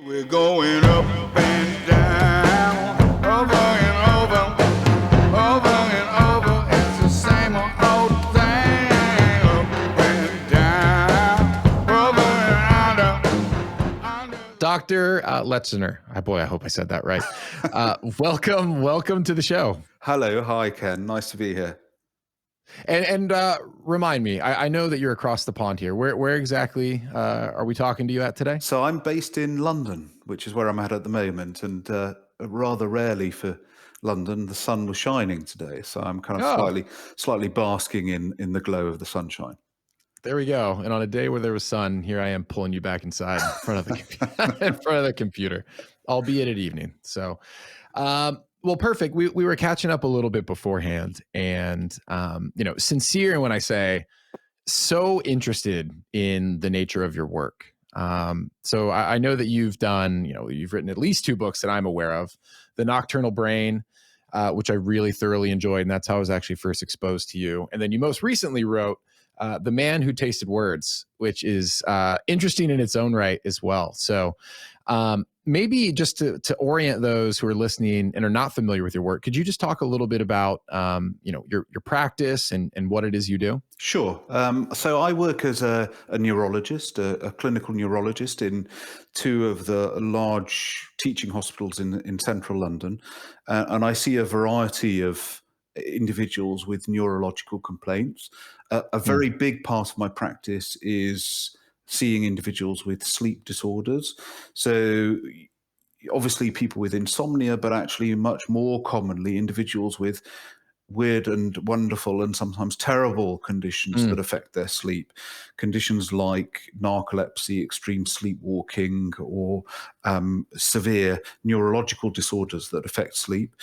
We're going up and down, over and over, over and over. It's the same old thing. Up and down, over and under. Dr. Leschziner. Boy, I hope I said that right. Welcome to the show. Hello, hi Ken, nice to be here. And remind me, I know that you're across the pond here. Where exactly are we talking to you at today? So I'm based in London, which is where I'm at the moment, and rather rarely for London, the sun was shining today, so I'm kind of slightly basking in the glow of the sunshine. There we go. And on a day where there was sun, here I am pulling you back inside in front of the computer, albeit at evening. So, well, perfect. We were catching up a little bit beforehand, and sincere when I say so interested in the nature of your work. So I know that you've done, you've written at least 2 books that I'm aware of, The Nocturnal Brain, which I really thoroughly enjoyed, and that's how I was actually first exposed to you. And then you most recently wrote The Man Who Tasted Words, which is interesting in its own right as well. So maybe just to orient those who are listening and are not familiar with your work, could you just talk a little bit about your practice and what it is you do? Sure. So I work as a neurologist, a clinical neurologist in 2 of the large teaching hospitals in central London, and I see a variety of individuals with neurological complaints. A very big part of my practice is seeing individuals with sleep disorders. So obviously people with insomnia, but actually much more commonly individuals with weird and wonderful and sometimes terrible conditions that affect their sleep. Conditions like narcolepsy, extreme sleepwalking, or severe neurological disorders that affect sleep.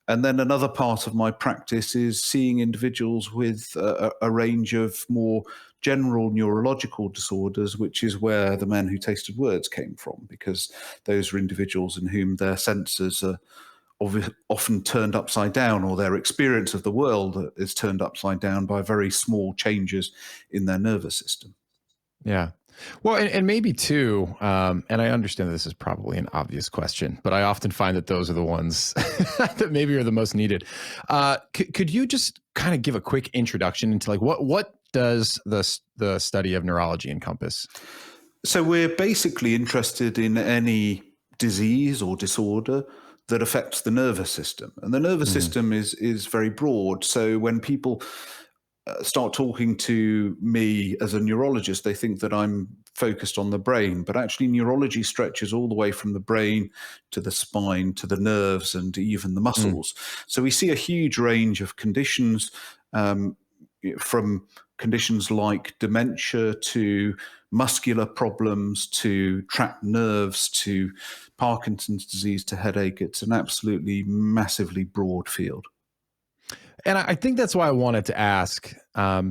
And then another part of my practice is seeing individuals with a range of more general neurological disorders, which is where The Man Who Tasted Words came from, because those are individuals in whom their senses are often turned upside down, or their experience of the world is turned upside down by very small changes in their nervous system. Yeah. Well, and maybe too, and I understand that this is probably an obvious question, but I often find that those are the ones that maybe are the most needed. Could you just kind of give a quick introduction into like what does the study of neurology encompass? So we're basically interested in any disease or disorder that affects the nervous system. And the nervous system is very broad. So when people start talking to me as a neurologist, they think that I'm focused on the brain, but actually neurology stretches all the way from the brain to the spine, to the nerves, and even the muscles. So we see a huge range of conditions, from conditions like dementia to muscular problems to trapped nerves to Parkinson's disease to headache. It's an absolutely massively broad field. And I think that's why I wanted to ask,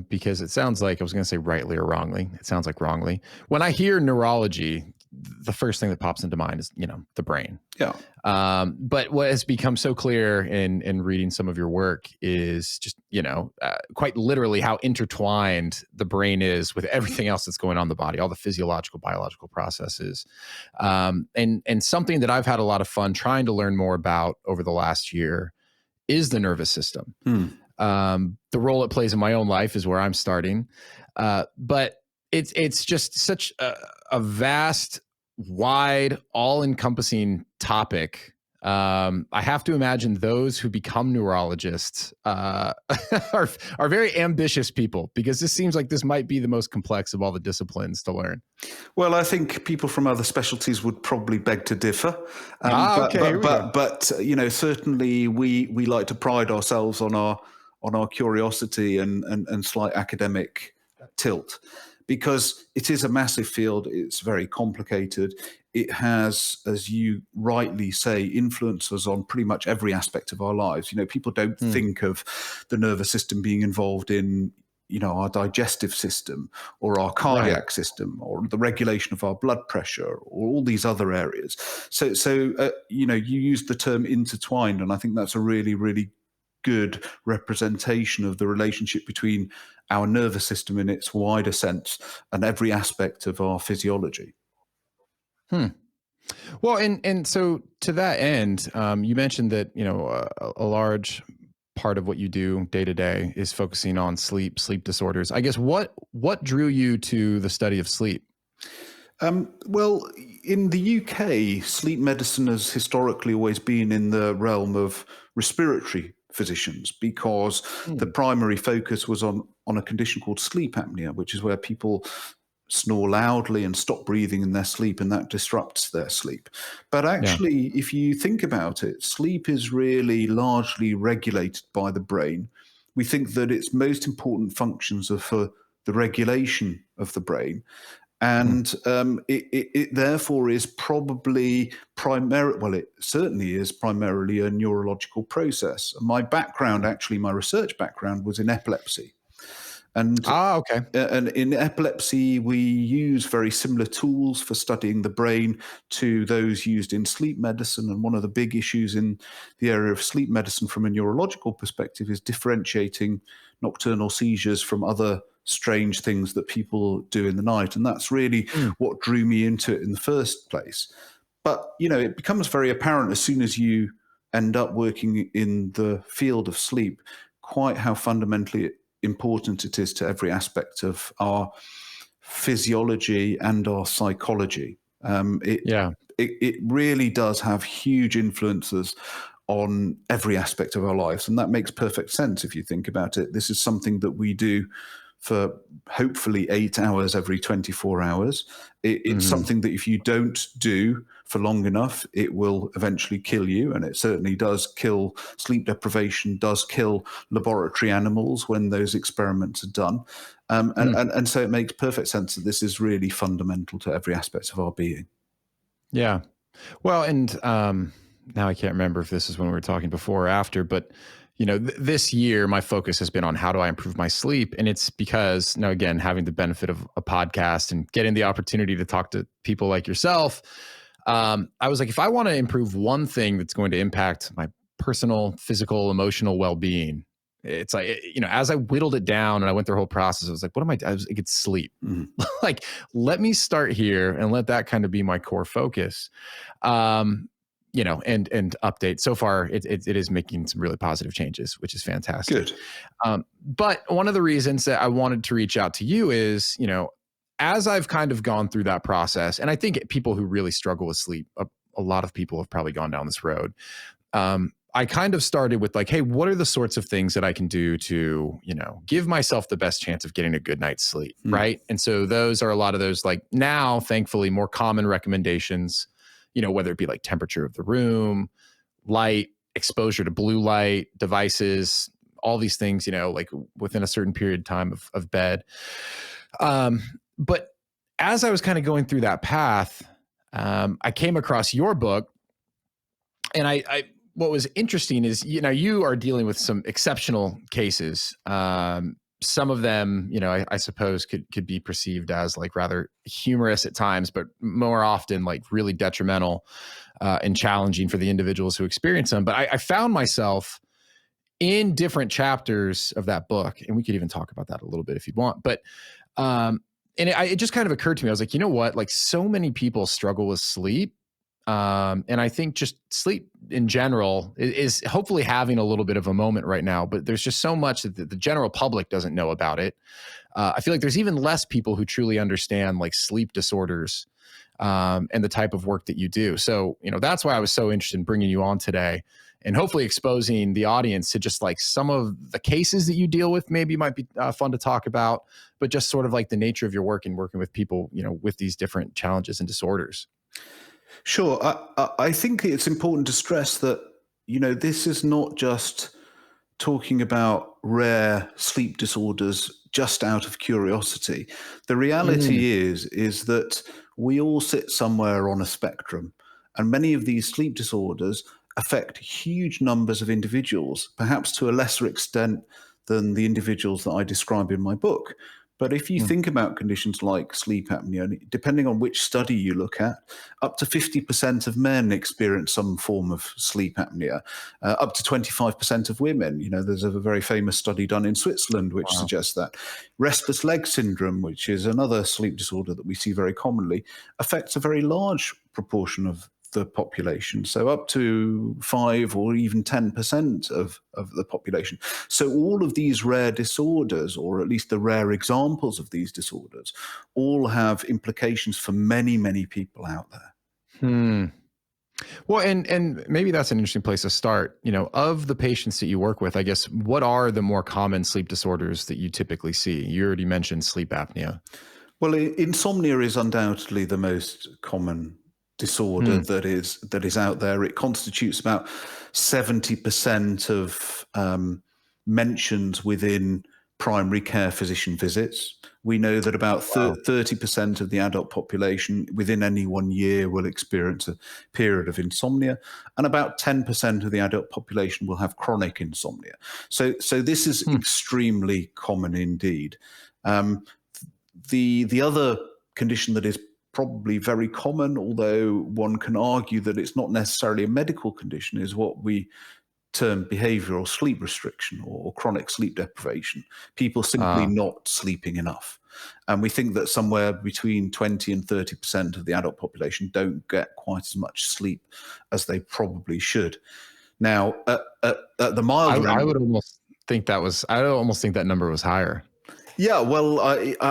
because it sounds like, I was going to say rightly or wrongly. It sounds like wrongly. When I hear neurology, the first thing that pops into mind is, the brain. Yeah. But what has become so clear in reading some of your work is just, quite literally how intertwined the brain is with everything else that's going on in the body, all the physiological, biological processes. And something that I've had a lot of fun trying to learn more about over the last year is the nervous system. The role it plays in my own life is where I'm starting. But it's just such a vast, wide, all-encompassing topic. I have to imagine those who become neurologists are very ambitious people, because this seems like this might be the most complex of all the disciplines to learn. Well, I think people from other specialties would probably beg to differ. But certainly we like to pride ourselves on our curiosity and slight academic tilt, because it is a massive field. It's very complicated. It has, as you rightly say, influences on pretty much every aspect of our lives. People don't think of the nervous system being involved in, our digestive system or our cardiac system or the regulation of our blood pressure or all these other areas. So you use the term intertwined, and I think that's a really, really good representation of the relationship between our nervous system in its wider sense and every aspect of our physiology. Well, and so to that end, you mentioned that a large part of what you do day to day is focusing on sleep disorders. I guess what drew you to the study of sleep? Well, in the UK, sleep medicine has historically always been in the realm of respiratory physicians because the Mm, primary focus was on a condition called sleep apnea, which is where people snore loudly and stop breathing in their sleep, and that disrupts their sleep. But yeah. actually, if you think about it, sleep is really largely regulated by the brain. We think that its most important functions are for the regulation of the brain, Mm, and it therefore is probably primary. Well, it certainly is primarily a neurological process. My background, actually, my research background was in epilepsy, and okay. and in epilepsy, we use very similar tools for studying the brain to those used in sleep medicine. And one of the big issues in the area of sleep medicine from a neurological perspective is differentiating nocturnal seizures from other strange things that people do in the night. And that's really Mm, what drew me into it in the first place. But, it becomes very apparent as soon as you end up working in the field of sleep, quite how fundamentally important it is to every aspect of our physiology and our psychology. yeah. It really does have huge influences on every aspect of our lives. And that makes perfect sense if you think about it. This is something that we do for hopefully 8 hours every 24 hours. It's Hmm. something that if you don't do for long enough, it will eventually kill you. And it certainly does kill. Sleep deprivation does kill laboratory animals when those experiments are done. And so it makes perfect sense that this is really fundamental to every aspect of our being. Yeah. Well, and now I can't remember if this is when we were talking before or after, but this year my focus has been on how do I improve my sleep, and it's because again, having the benefit of a podcast and getting the opportunity to talk to people like yourself, I was like, if I want to improve one thing that's going to impact my personal, physical, emotional well-being, it's like as I whittled it down and I went through the whole process, I was like, what am I? I was like, it's sleep. Mhm. Like, let me start here and let that kind of be my core focus. um and update. So far it is making some really positive changes, which is fantastic. Good. But one of the reasons that I wanted to reach out to you is, as I've kind of gone through that process, and I think people who really struggle with sleep, a lot of people have probably gone down this road. I kind of started with like, hey, what are the sorts of things that I can do to, give myself the best chance of getting a good night's sleep, Mm. right? And so those are a lot of those, like, now, thankfully, more common recommendations, whether it be like temperature of the room, light, exposure to blue light, devices, all these things, like within a certain period of time of bed. But as I was kind of going through that path, I came across your book, and I what was interesting is, you are dealing with some exceptional cases. Some of them, I suppose could be perceived as like rather humorous at times, but more often like really detrimental and challenging for the individuals who experience them. But I found myself in different chapters of that book, and we could even talk about that a little bit if you'd want. But and it just kind of occurred to me. I was like, you know what? Like, so many people struggle with sleep, and I think just sleep in general is hopefully having a little bit of a moment right now. But there's just so much that the general public doesn't know about it. I feel like there's even less people who truly understand like sleep disorders, and the type of work that you do. So, that's why I was so interested in bringing you on today and hopefully exposing the audience to just like some of the cases that you deal with. Maybe might be fun to talk about, but just sort of like the nature of your work and working with people, with these different challenges and disorders. Sure. I think it's important to stress that, this is not just talking about rare sleep disorders just out of curiosity. The Mm, reality is that we all sit somewhere on a spectrum, and many of these sleep disorders affect huge numbers of individuals, perhaps to a lesser extent than the individuals that I describe in my book. But if you think about conditions like sleep apnea, depending on which study you look at, up to 50% of men experience some form of sleep apnea, up to 25% of women. There's a very famous study done in Switzerland which Wow. suggests that. Restless leg syndrome, which is another sleep disorder that we see very commonly, affects a very large proportion of the population, so up to 5 or even 10% of the population. So all of these rare disorders, or at least the rare examples of these disorders, all have implications for many, many people out there. Hmm. Well, and maybe that's an interesting place to start. Of the patients that you work with, I guess, what are the more common sleep disorders that you typically see? You already mentioned sleep apnea. Well, insomnia is undoubtedly the most common disorder Hmm. that is out there. It constitutes about 70% of mentions within primary care physician visits. We know that about Wow. 30% of the adult population within any 1 year will experience a period of insomnia, and about 10% of the adult population will have chronic insomnia. So this is Hmm. extremely common indeed. Um, the other condition that is probably very common, although one can argue that it's not necessarily a medical condition, is what we term behavioral sleep restriction or chronic sleep deprivation. People simply Uh, not sleeping enough. And we think that somewhere between 20 and 30% of the adult population don't get quite as much sleep as they probably should. Now, at the milder I end, would almost think that was. I would almost think that number was higher. yeah, well,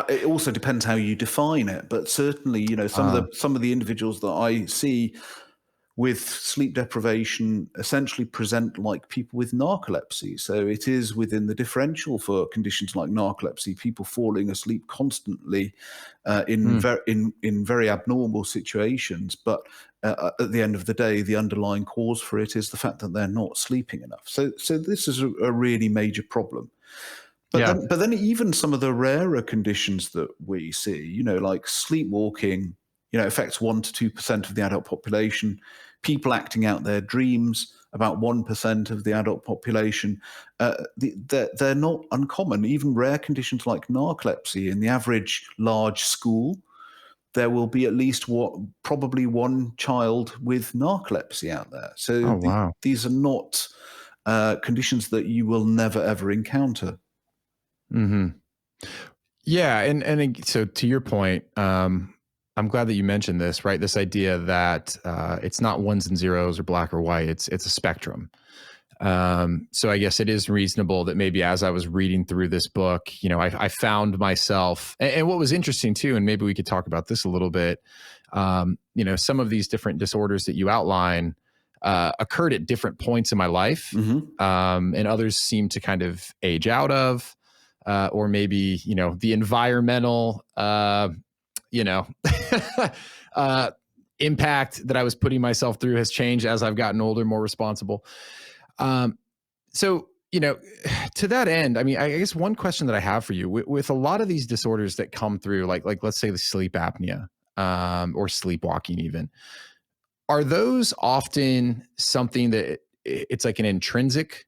it also depends how you define it, but certainly, Uh, some of the individuals that I see with sleep deprivation essentially present like people with narcolepsy. So it is within the differential for conditions like narcolepsy, people falling asleep constantly hmm. in very abnormal situations. But at the end of the day, the underlying cause for it is the fact that they're not sleeping enough. So this is a really major problem. Yeah. But then even some of the rarer conditions that we see, like sleepwalking, affects 1 to 2% of the adult population. People acting out their dreams, about 1% of the adult population. They're not uncommon. Even rare conditions like narcolepsy, in the average large school, there will be at least probably one child with narcolepsy out there. So Oh, wow. these are not conditions that you will never ever encounter. Hmm. Yeah, so to your point, I'm glad that you mentioned this. Right, this idea that it's not ones and zeros or black or white. It's a spectrum. So I guess it is reasonable that maybe as I was reading through this book, I found myself, and what was interesting too, and maybe we could talk about this a little bit. Some of these different disorders that you outline occurred at different points in my life, Hmm. and others seem to kind of age out of, or maybe the environmental, you know, uh, impact that I was putting myself through has changed as I've gotten older, more responsible. Um, so, to that end, I mean, I guess one question that I have for you with a lot of these disorders that come through, like let's say the sleep apnea, or sleepwalking, even, are those often something that it's like an intrinsic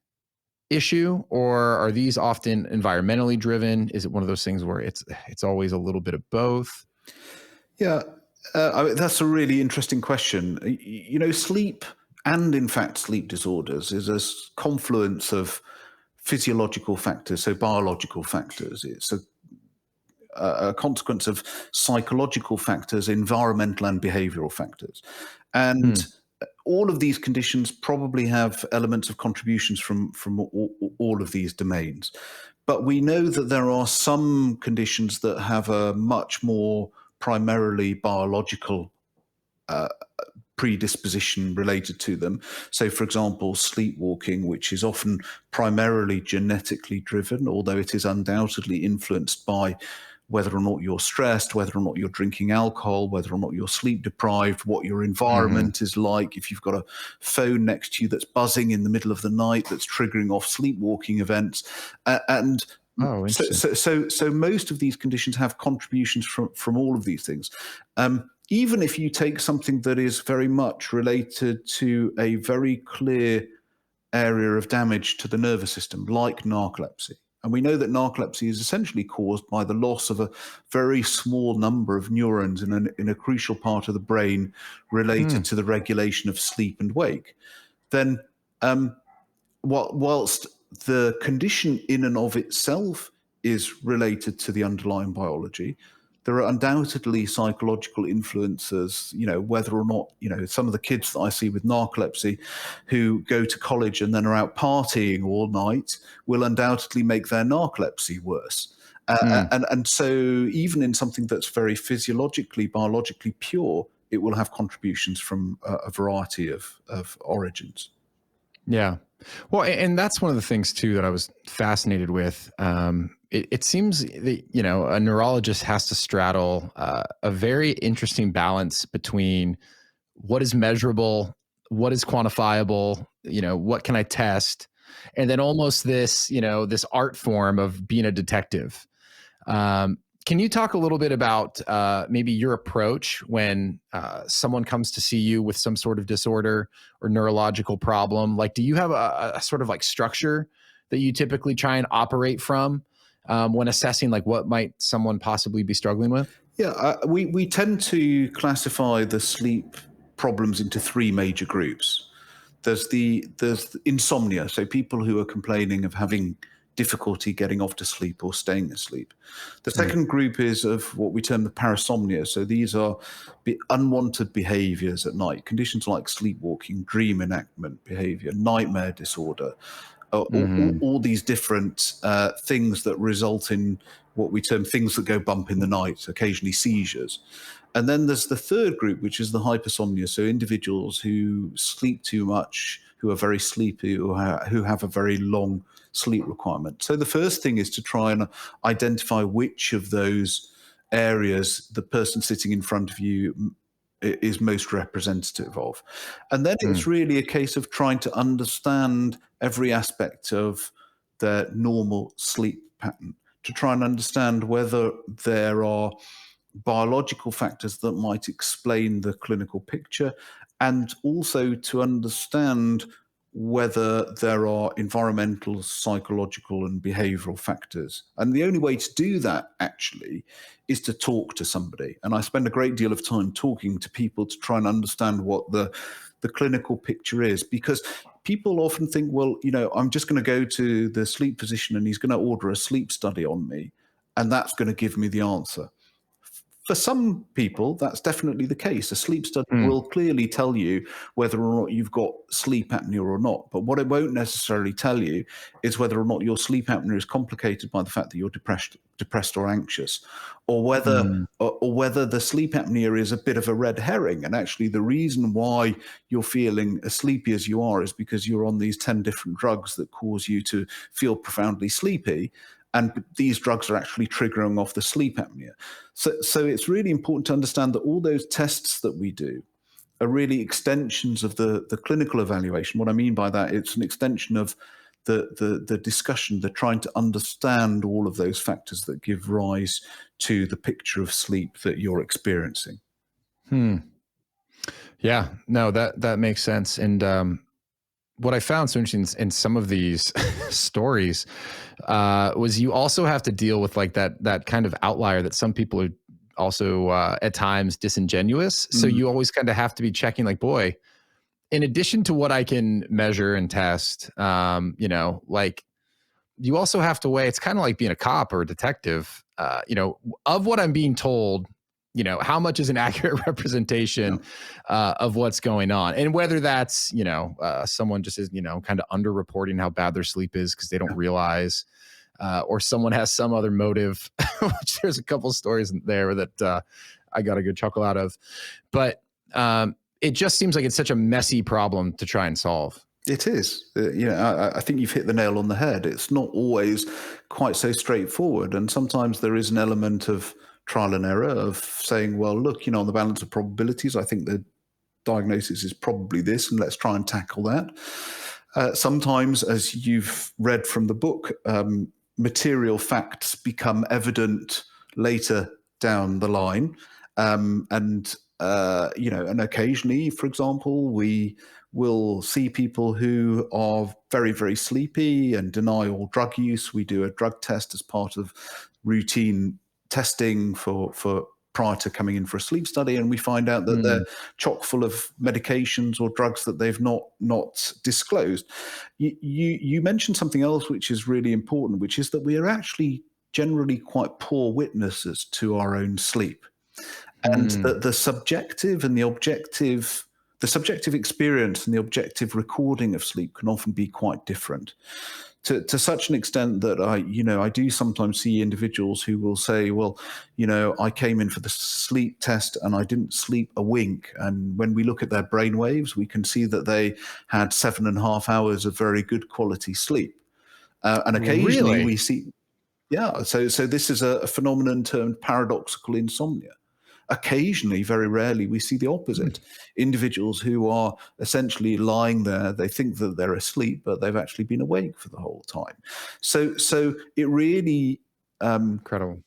issue, or are these often environmentally driven? Is it one of those things where it's always a little bit of both? Yeah, I mean, that's a really interesting question. Sleep and, in fact, sleep disorders is a confluence of physiological factors, so biological factors. It's a consequence of psychological factors, environmental and behavioral factors. And Hmm. all of these conditions probably have elements of contributions from all of these domains. But we know that there are some conditions that have a much more primarily biological uh, predisposition related to them. So, for example, sleepwalking, which is often primarily genetically driven, although it is undoubtedly influenced by whether or not you're stressed, whether or not you're drinking alcohol, whether or not you're sleep deprived, what your Hmm. environment is like. If you've got a phone next to you that's buzzing in the middle of the night, that's triggering off sleepwalking events, and Oh, interesting. so most of these conditions have contributions from all of these things. Even if you take something that is very much related to a very clear area of damage to the nervous system, like narcolepsy, And we know that narcolepsy is essentially caused by the loss of a very small number of neurons in a crucial part of the brain related to the regulation of sleep and wake. Then, whilst the condition in and of itself is related to the underlying biology, there are undoubtedly psychological influences, whether or not, some of the kids that I see with narcolepsy who go to college and then are out partying all night will undoubtedly make their narcolepsy worse. And so even in something that's very physiologically, biologically pure, it will have contributions from a variety of origins. Yeah. Well, and that's one of the things too that I was fascinated with. It seems that, a neurologist has to straddle a very interesting balance between what is measurable, what is quantifiable, what can I test, and then almost this, this art form of being a detective. Can you talk a little bit about maybe your approach when someone comes to see you with some sort of disorder or neurological problem? Like, do you have a sort of like structure that you typically try and operate from when assessing like what might someone possibly be struggling with? Yeah, we tend to classify the sleep problems into three major groups. There's the insomnia, so people who are complaining of having difficulty getting off to sleep or staying asleep. The second group is of what we term the parasomnia. So these are unwanted behaviors at night, conditions like sleepwalking, dream enactment behavior, nightmare disorder, all these different things that result in what we term things that go bump in the night, occasionally seizures. And then there's the third group, which is the hypersomnia. So individuals who sleep too much, who are very sleepy, who have a very long sleep requirement. So the first thing is to try and identify which of those areas the person sitting in front of you is most representative of. And then it's really a case of trying to understand every aspect of their normal sleep pattern, to try and understand whether there are biological factors that might explain the clinical picture, and also to understand whether there are environmental, psychological, and behavioral factors. And the only way to do that actually is to talk to somebody. And I spend a great deal of time talking to people to try and understand what the clinical picture is, because people often think, well, I'm just going to go to the sleep physician and he's going to order a sleep study on me, and that's going to give me the answer. For some people, that's definitely the case. A sleep study will clearly tell you whether or not you've got sleep apnea or not. But what it won't necessarily tell you is whether or not your sleep apnea is complicated by the fact that you're depressed or anxious, or whether the sleep apnea is a bit of a red herring. And actually, the reason why you're feeling as sleepy as you are is because you're on these 10 different drugs that cause you to feel profoundly sleepy. And these drugs are actually triggering off the sleep apnea. So it's really important to understand that all those tests that we do are really extensions of the clinical evaluation. What I mean by that, it's an extension of the discussion, the trying to understand all of those factors that give rise to the picture of sleep that you're experiencing. Yeah, no, that makes sense. And what I found so interesting in some of these stories was you also have to deal with like that kind of outlier that some people are also at times disingenuous. So you always kind of have to be checking like, boy, in addition to what I can measure and test, like you also have to weigh, it's kind of like being a cop or a detective, of what I'm being told, how much is an accurate representation of what's going on, and whether that's, someone just is, kind of underreporting how bad their sleep is because they don't realize, or someone has some other motive, which there's a couple stories there that I got a good chuckle out of. But it just seems like it's such a messy problem to try and solve. It is. I think you've hit the nail on the head. It's not always quite so straightforward. And sometimes there is an element of trial and error of saying, well, look, on the balance of probabilities, I think the diagnosis is probably this, and let's try and tackle that. Sometimes, as you've read from the book, material facts become evident later down the line. And and occasionally, for example, we will see people who are very, very sleepy and deny all drug use. We do a drug test as part of routine testing for prior to coming in for a sleep study, and we find out that they're chock full of medications or drugs that they've not disclosed. You mentioned something else which is really important, which is that we are actually generally quite poor witnesses to our own sleep. And the subjective and the subjective experience and the objective recording of sleep can often be quite different. To such an extent that I do sometimes see individuals who will say, well, I came in for the sleep test and I didn't sleep a wink. And when we look at their brain waves, we can see that they had 7.5 hours of very good quality sleep. And occasionally Really? we see, yeah. So this is a phenomenon termed paradoxical insomnia. Occasionally, very rarely, we see the opposite. Individuals who are essentially lying there, they think that they're asleep, but they've actually been awake for the whole time. So it really Incredible.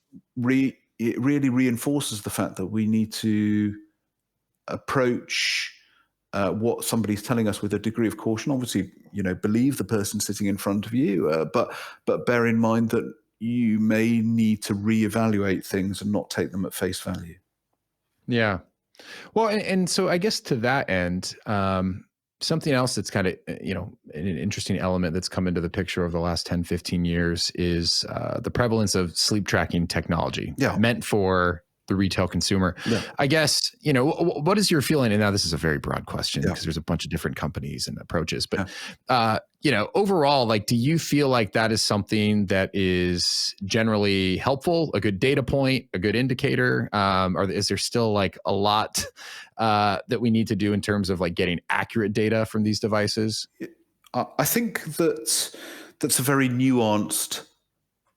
it really reinforces the fact that we need to approach what somebody's telling us with a degree of caution. Obviously, believe the person sitting in front of you, but bear in mind that you may need to reevaluate things and not take them at face value. Yeah. Well, and so I guess to that end, something else that's kind of, an interesting element that's come into the picture over the last 10, 15 years is the prevalence of sleep tracking technology meant for the retail consumer. Yeah. I guess, what is your feeling? And now this is a very broad question because there's a bunch of different companies and approaches, but, overall, like, do you feel like that is something that is generally helpful, a good data point, a good indicator? Or is there still like a lot that we need to do in terms of like getting accurate data from these devices? I think that's a very nuanced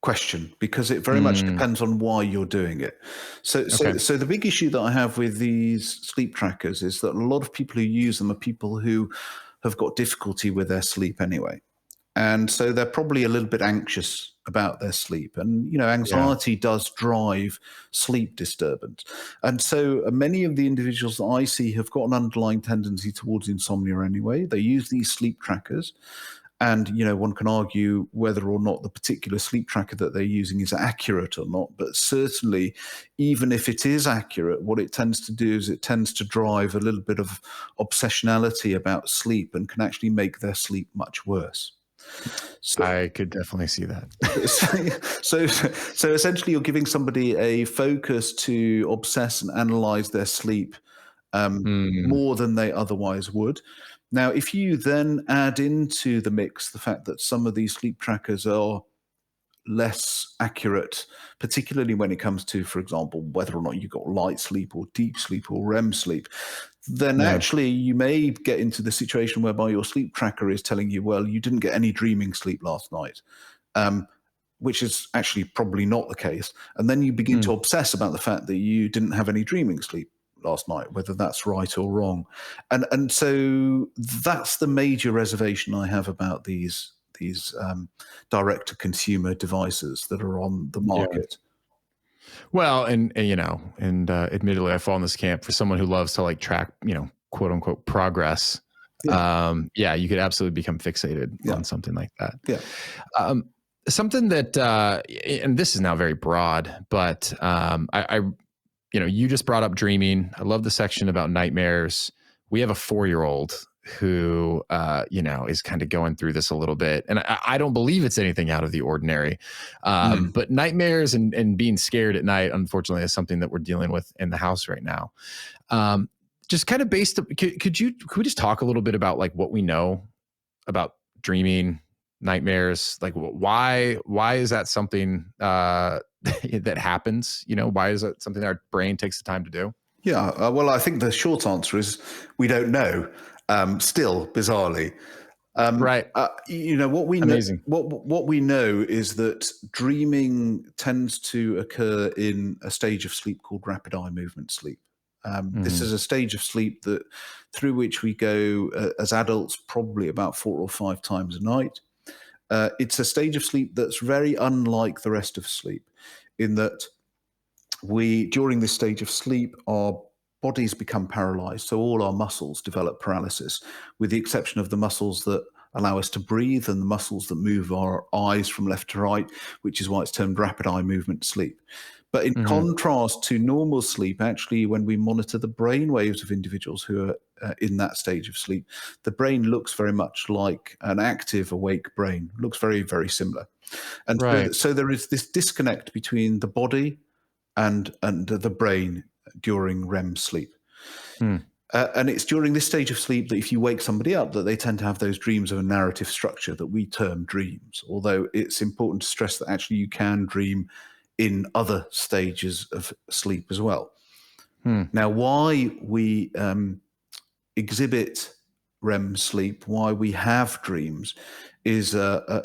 question because it very much depends on why you're doing it. So the big issue that I have with these sleep trackers is that a lot of people who use them are people who have got difficulty with their sleep anyway. And so they're probably a little bit anxious about their sleep. And, anxiety does drive sleep disturbance. And so many of the individuals that I see have got an underlying tendency towards insomnia anyway. They use these sleep trackers. And, one can argue whether or not the particular sleep tracker that they're using is accurate or not. But certainly, even if it is accurate, what it tends to do is it tends to drive a little bit of obsessionality about sleep and can actually make their sleep much worse. So, I could definitely see that. so essentially, you're giving somebody a focus to obsess and analyze their sleep more than they otherwise would. Now, if you then add into the mix the fact that some of these sleep trackers are less accurate, particularly when it comes to, for example, whether or not you got light sleep or deep sleep or REM sleep, then actually you may get into the situation whereby your sleep tracker is telling you, well, you didn't get any dreaming sleep last night, which is actually probably not the case. And then you begin to obsess about the fact that you didn't have any dreaming sleep last night, whether that's right or wrong. And so that's the major reservation I have about these direct-to-consumer devices that are on the market. Well, and admittedly, I fall in this camp for someone who loves to like track, quote unquote progress. You could absolutely become fixated on something like that. Yeah. Something that, and this is now very broad, but you just brought up dreaming. I love the section about nightmares. We have a 4-year-old who, is kind of going through this a little bit. And I don't believe it's anything out of the ordinary. But nightmares and being scared at night, unfortunately, is something that we're dealing with in the house right now. Just kind of based, could we just talk a little bit about like what we know about dreaming, nightmares? Like why is that something that happens? Why is that something that our brain takes the time to do? Yeah, well, I think the short answer is we don't know. Still, bizarrely, Right. What we Amazing. know, what we know is that dreaming tends to occur in a stage of sleep called rapid eye movement sleep. This is a stage of sleep through which we go as adults probably about 4 or 5 times a night. It's a stage of sleep that's very unlike the rest of sleep, in that during this stage of sleep, our bodies become paralyzed. So all our muscles develop paralysis, with the exception of the muscles that allow us to breathe and the muscles that move our eyes from left to right, which is why it's termed rapid eye movement sleep. But in contrast to normal sleep, actually, when we monitor the brain waves of individuals who are in that stage of sleep, the brain looks very much like an active, awake brain, looks very, very similar. And Right. so there is this disconnect between the body and the brain during REM sleep. Hmm. And it's during this stage of sleep that if you wake somebody up, that they tend to have those dreams of a narrative structure that we term dreams. Although it's important to stress that actually you can dream in other stages of sleep as well. Now, why we exhibit REM sleep, why we have dreams, is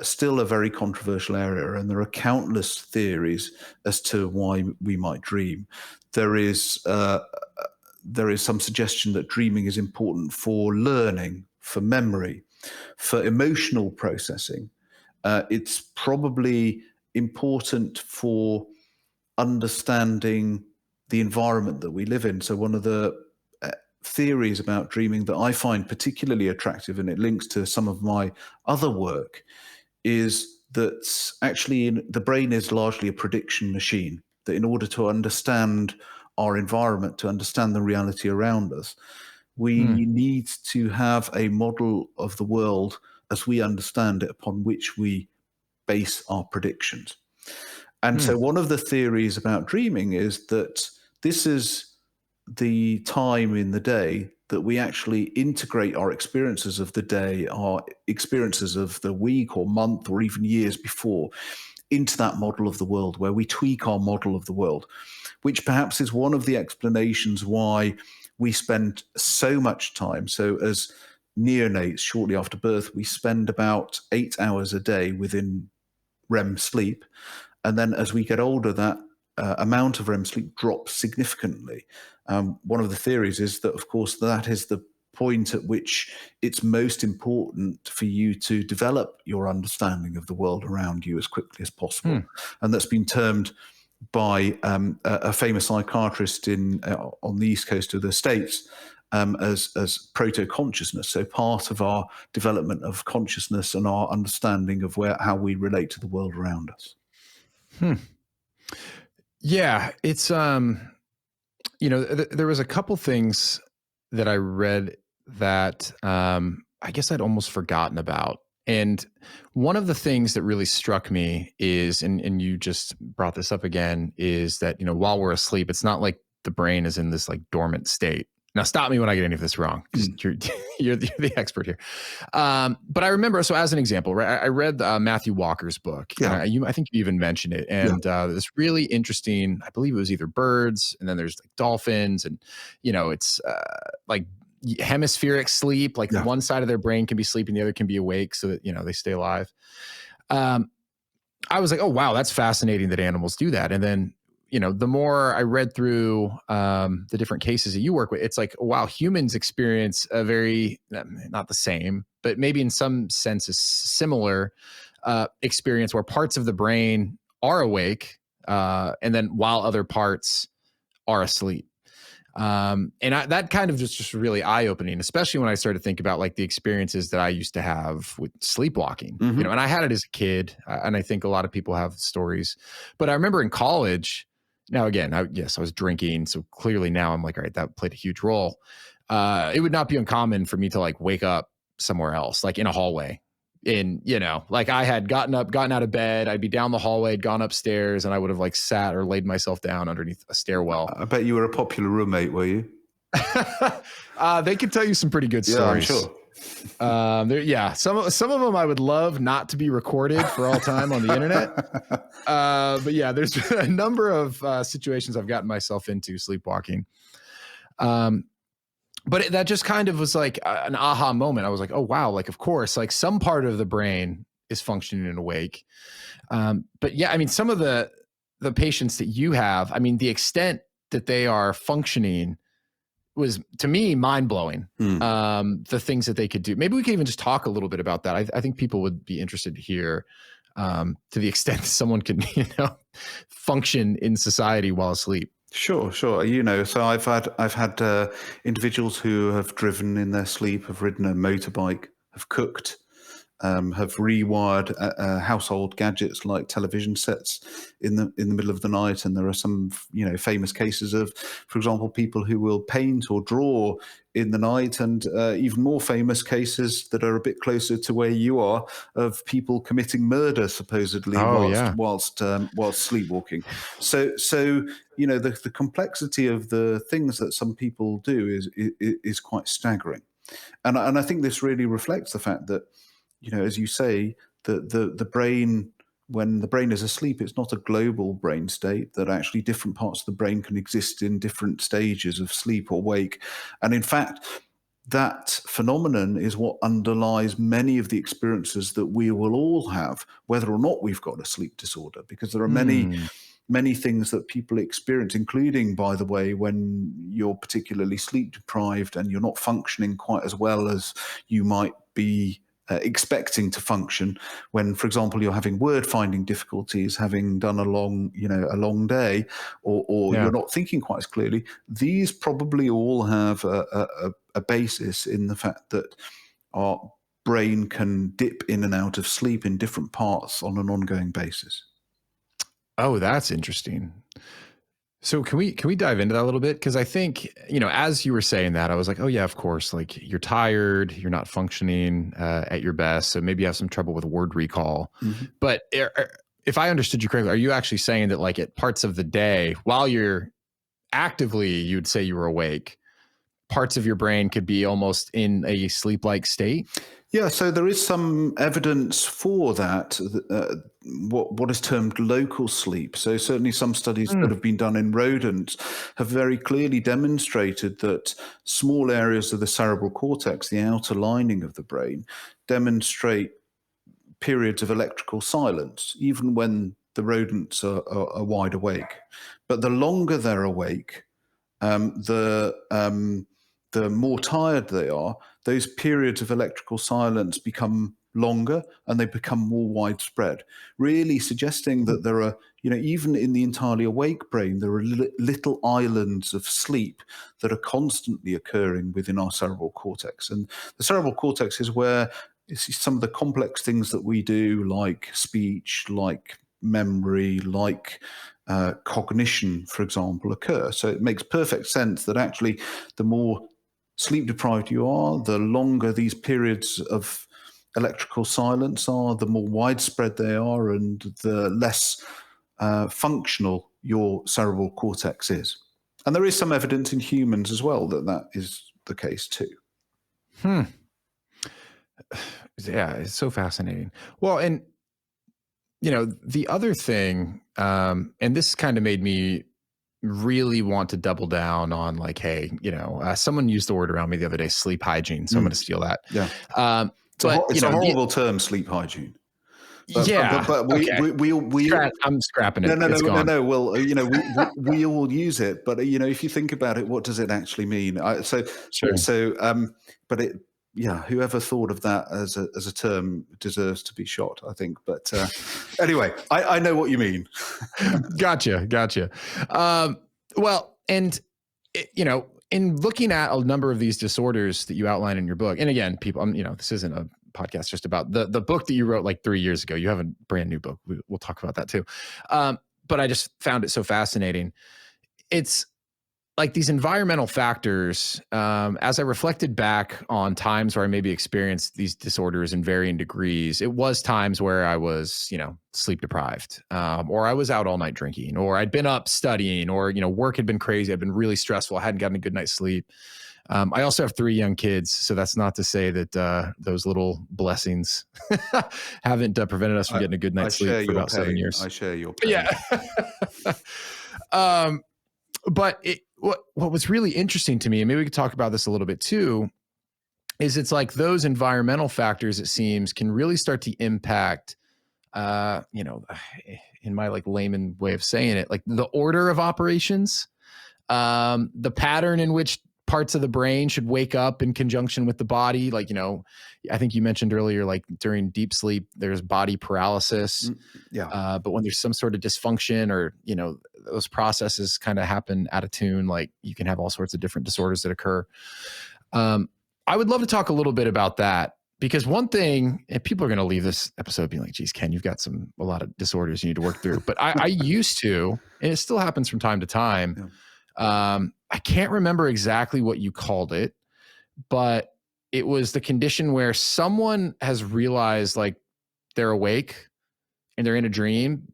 still a very controversial area, and there are countless theories as to why we might dream. There is some suggestion that dreaming is important for learning, for memory, for emotional processing. It's probably important for understanding the environment that we live in. So one of the theories about dreaming that I find particularly attractive, and it links to some of my other work, is that actually the brain is largely a prediction machine, that in order to understand our environment, to understand the reality around us, we need to have a model of the world as we understand it, upon which we base our predictions. And so one of the theories about dreaming is that this is the time in the day that we actually integrate our experiences of the day, our experiences of the week or month or even years before, into that model of the world, where we tweak our model of the world, which perhaps is one of the explanations why we spend so much time. So as neonates, shortly after birth, we spend about 8 hours a day within REM sleep. And then as we get older, that amount of REM sleep drops significantly. One of the theories is that, of course, that is the point at which it's most important for you to develop your understanding of the world around you as quickly as possible. And that's been termed by a famous psychiatrist on the east coast of the States as proto-consciousness. So part of our development of consciousness and our understanding of how we relate to the world around us. Yeah, it's there was a couple things that I read that I guess I'd almost forgotten about. And one of the things that really struck me is, and you just brought this up again, is that, while we're asleep, it's not like the brain is in this like dormant state. Now, stop me when I get any of this wrong, because you're the expert here. But I remember, so as an example, right, I read Matthew Walker's book. Yeah. I think you even mentioned it. And this really interesting, I believe it was either birds, and then there's like dolphins, and, it's like hemispheric sleep, like one side of their brain can be sleeping, the other can be awake, so that, they stay alive. I was like, oh, wow, that's fascinating that animals do that. And then, the more I read through the different cases that you work with, it's like, wow, humans experience a very, not the same, but maybe in some senses similar experience where parts of the brain are awake and then while other parts are asleep. That kind of just really eye-opening, especially when I started to think about like the experiences that I used to have with sleepwalking, and I had it as a kid, and I think a lot of people have stories, but I remember in college. Now, again, I was drinking. So clearly now I'm like, all right, that played a huge role. It would not be uncommon for me to like wake up somewhere else, like in a hallway. Like I had gotten out of bed, I'd be down the hallway, I'd gone upstairs, and I would have like sat or laid myself down underneath a stairwell. I bet you were a popular roommate, were you? They could tell you some pretty good stories. I'm sure. Some of them I would love not to be recorded for all time on the internet. But yeah, there's a number of situations I've gotten myself into sleepwalking. But that just kind of was like an aha moment. I was like, oh, wow. Like, of course, like some part of the brain is functioning and awake. But yeah, I mean, some of the patients that you have, I mean, the extent that they are functioning was, to me, mind-blowing. The things that they could do. Maybe we could even just talk a little bit about that. I think people would be interested to hear to the extent that someone can, function in society while asleep. Sure, sure. So I've had individuals who have driven in their sleep, have ridden a motorbike, have cooked, have rewired household gadgets like television sets in the middle of the night. And there are some famous cases of, for example, people who will paint or draw in the night, and even more famous cases that are a bit closer to where you are, of people committing murder supposedly Oh whilst yeah. whilst sleepwalking. So the complexity of the things that some people do is quite staggering, and I think this really reflects the fact that, as you say, the brain, when the brain is asleep, it's not a global brain state, that actually different parts of the brain can exist in different stages of sleep or wake. And in fact, that phenomenon is what underlies many of the experiences that we will all have, whether or not we've got a sleep disorder, because there are Hmm. many things that people experience, including, by the way, when you're particularly sleep deprived and you're not functioning quite as well as you might be expecting to function, when, for example, you're having word finding difficulties, having done a long day, or Yeah. you're not thinking quite as clearly. These probably all have a basis in the fact that our brain can dip in and out of sleep in different parts on an ongoing basis. Oh, that's interesting. So can we dive into that a little bit? Because I think, as you were saying that, I was like, oh yeah, of course. Like you're tired, you're not functioning at your best, so maybe you have some trouble with word recall. Mhm. But if I understood you correctly, are you actually saying that like at parts of the day, while you're actively, you'd say you were awake, parts of your brain could be almost in a sleep-like state? Yeah, so there is some evidence for that, what is termed local sleep. So certainly some studies that Mm. have been done in rodents have very clearly demonstrated that small areas of the cerebral cortex, the outer lining of the brain, demonstrate periods of electrical silence, even when the rodents are wide awake. But the longer they're awake, um, the um, the more tired they are, those periods of electrical silence become longer and they become more widespread, really suggesting that there are, even in the entirely awake brain, there are little islands of sleep that are constantly occurring within our cerebral cortex. And the cerebral cortex is where some of the complex things that we do, like speech, like memory, like cognition, for example, occur. So it makes perfect sense that actually the more sleep deprived you are, the longer these periods of electrical silence are, the more widespread they are, and the less functional your cerebral cortex is. And there is some evidence in humans as well that that is the case too. Hmm. Yeah, it's so fascinating. Well, and the other thing, and this kind of made me really want to double down on like, hey, someone used the word around me the other day, sleep hygiene. So I'm going Mm, to steal that. yeah, Um, but it's a horrible term, sleep hygiene. yeah, But okay. I'm scrapping no, it. no, It's no, no, gone. no. Well, we all use it, but if you think about it, what does it actually mean? Sure. But yeah, whoever thought of that as a term deserves to be shot, I think. But anyway, I know what you mean. Gotcha. Um, well, and in looking at a number of these disorders that you outline in your book, and again, people, this isn't a podcast just about the book that you wrote like 3 years ago. You have a brand new book. We'll talk about that too. But I just found it so fascinating. It's like these environmental factors, as I reflected back on times where I maybe experienced these disorders in varying degrees, it was times where I was, sleep deprived, or I was out all night drinking, or I'd been up studying, or, work had been crazy. I'd been really stressful. I hadn't gotten a good night's sleep. I also have 3 young kids. So that's not to say that those little blessings haven't prevented us from I, getting a good I night's sleep share for your about 7 pain. years. I share your Yeah. pain. um, but what was really interesting to me, and maybe we could talk about this a little bit too, is it's like those environmental factors, it seems, can really start to impact, uh, you know, in my like layman way of saying it, like the order of operations, the pattern in which parts of the brain should wake up in conjunction with the body. Like, I think you mentioned earlier, like during deep sleep, there's body paralysis. Yeah. But when there's some sort of dysfunction or, those processes kind of happen out of tune. Like you can have all sorts of different disorders that occur. I would love to talk a little bit about that, because one thing, and people are going to leave this episode being like, geez, Ken, you've got a lot of disorders you need to work through. But I used to, and it still happens from time to time. Yeah. I can't remember exactly what you called it, but it was the condition where someone has realized like they're awake and they're in a dream,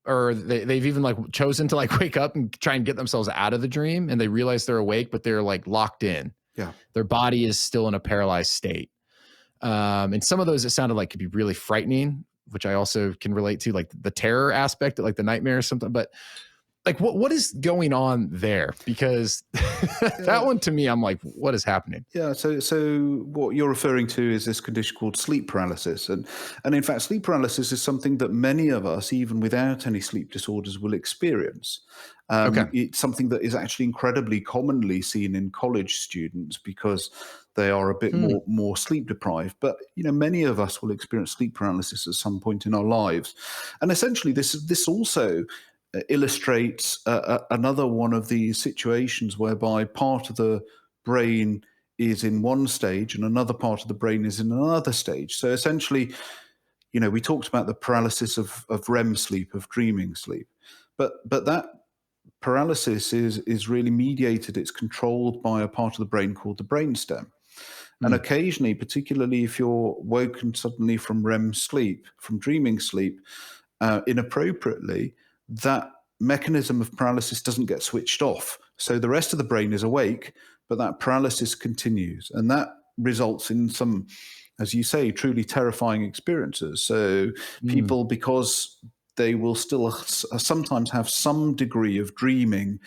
or they've even like chosen to like wake up and try and get themselves out of the dream, and they realize they're awake, but they're like locked in. Yeah. Their body is still in a paralyzed state. And some of those, it sounded like could be really frightening, which I also can relate to, like the terror aspect, like the nightmare or something. But like, what is going on there? Because that one to me, I'm like, what is happening? Yeah. So what you're referring to is this condition called sleep paralysis. And in fact, sleep paralysis is something that many of us, even without any sleep disorders, will experience. It's something that is actually incredibly commonly seen in college students because they are a bit more sleep deprived. But, many of us will experience sleep paralysis at some point in our lives. And essentially, this also illustrates another one of these situations whereby part of the brain is in one stage and another part of the brain is in another stage. So essentially, we talked about the paralysis of REM sleep, of dreaming sleep, but that paralysis is really mediated. It's controlled by a part of the brain called the brainstem. And occasionally, particularly if you're woken suddenly from REM sleep, from dreaming sleep, inappropriately, that mechanism of paralysis doesn't get switched off. So the rest of the brain is awake, but that paralysis continues. And that results in some, as you say, truly terrifying experiences. So people, because they will still sometimes have some degree of dreaming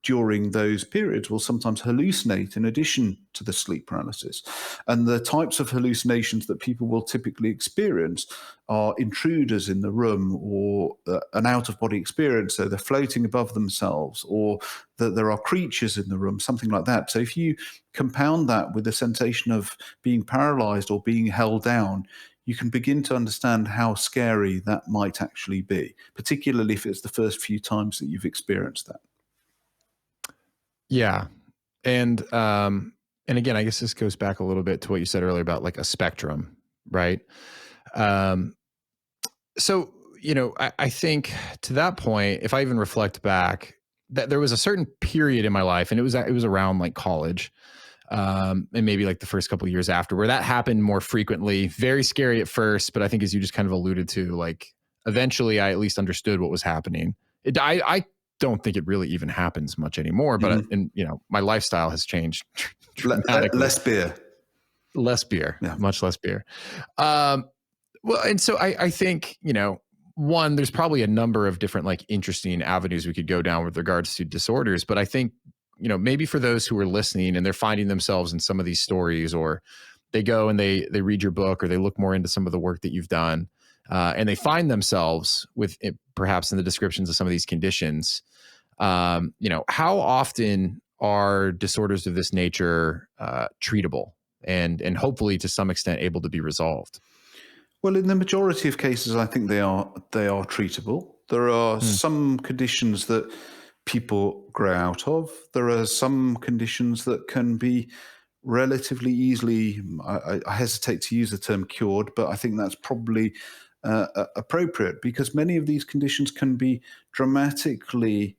during those periods, will sometimes hallucinate in addition to the sleep paralysis. And the types of hallucinations that people will typically experience are intruders in the room, or an out-of-body experience, so they're floating above themselves, or that there are creatures in the room, something like that. So if you compound that with the sensation of being paralyzed or being held down, you can begin to understand how scary that might actually be, particularly if it's the first few times that you've experienced that. Yeah. And again, I guess this goes back a little bit to what you said earlier about like a spectrum, right? So, I think to that point, if I even reflect back, that there was a certain period in my life, and it was around like college, and maybe like the first couple of years after, where that happened more frequently. Very scary at first, but I think, as you just kind of alluded to, like eventually I at least understood what was happening. I don't think it really even happens much anymore, but my lifestyle has changed dramatically. Less beer, yeah. Much less beer. Well, and so I think, one, there's probably a number of different like interesting avenues we could go down with regards to disorders, but I think, maybe for those who are listening and they're finding themselves in some of these stories, or they go and they read your book, or they look more into some of the work that you've done, and they find themselves with it, perhaps in the descriptions of some of these conditions, how often are disorders of this nature treatable and hopefully to some extent able to be resolved? Well, in the majority of cases, I think they are treatable. There are some conditions that people grow out of. There are some conditions that can be relatively easily, I hesitate to use the term cured, but I think that's probably appropriate, because many of these conditions can be dramatically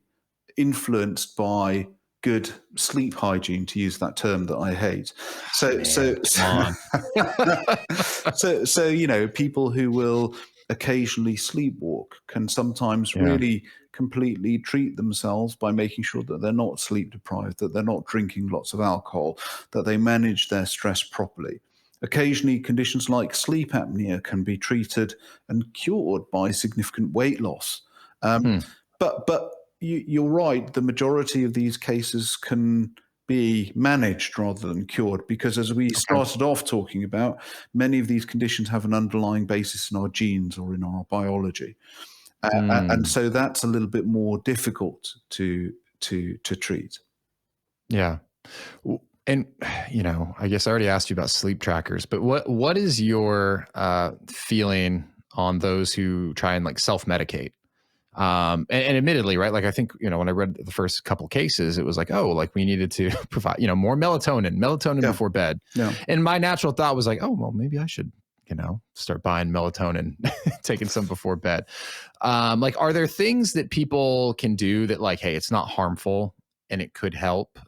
influenced by good sleep hygiene, to use that term that I hate. So people who will occasionally sleepwalk can sometimes really completely treat themselves by making sure that they're not sleep deprived, that they're not drinking lots of alcohol, that they manage their stress properly. Occasionally, conditions like sleep apnea can be treated and cured by significant weight loss. But you're right, the majority of these cases can be managed rather than cured, because as we started off talking about, many of these conditions have an underlying basis in our genes or in our biology. And so that's a little bit more difficult to treat. Yeah. And, I guess I already asked you about sleep trackers, but what is your feeling on those who try and like self-medicate? And admittedly, right, like I think, when I read the first couple cases, it was like, oh, like we needed to provide, more melatonin Yeah. before bed. Yeah. And my natural thought was like, oh, well, maybe I should, start buying melatonin, taking some before bed. Like, are there things that people can do that, like, hey, it's not harmful and it could help?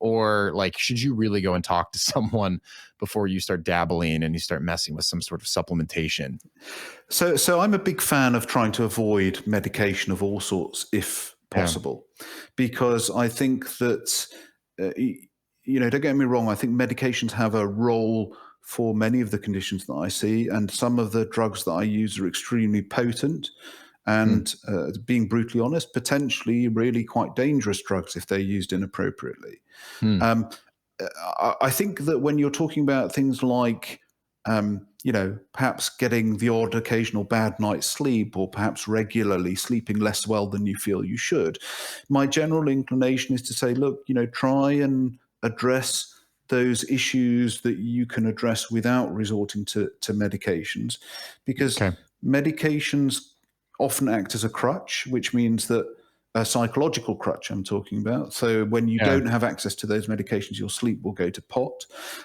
Or like, should you really go and talk to someone before you start dabbling and you start messing with some sort of supplementation? So I'm a big fan of trying to avoid medication of all sorts, if Yeah. possible, because I think that, don't get me wrong, I think medications have a role for many of the conditions that I see, and some of the drugs that I use are extremely potent. Hmm. And being brutally honest, potentially really quite dangerous drugs if they're used inappropriately. Hmm. Um, I think that when you're talking about things like, perhaps getting the odd occasional bad night's sleep, or perhaps regularly sleeping less well than you feel you should, my general inclination is to say, look, try and address those issues that you can address without resorting to medications, because Okay. medications often act as a crutch, which means that a psychological crutch I'm talking about. So when you Yeah. don't have access to those medications, your sleep will go to pot,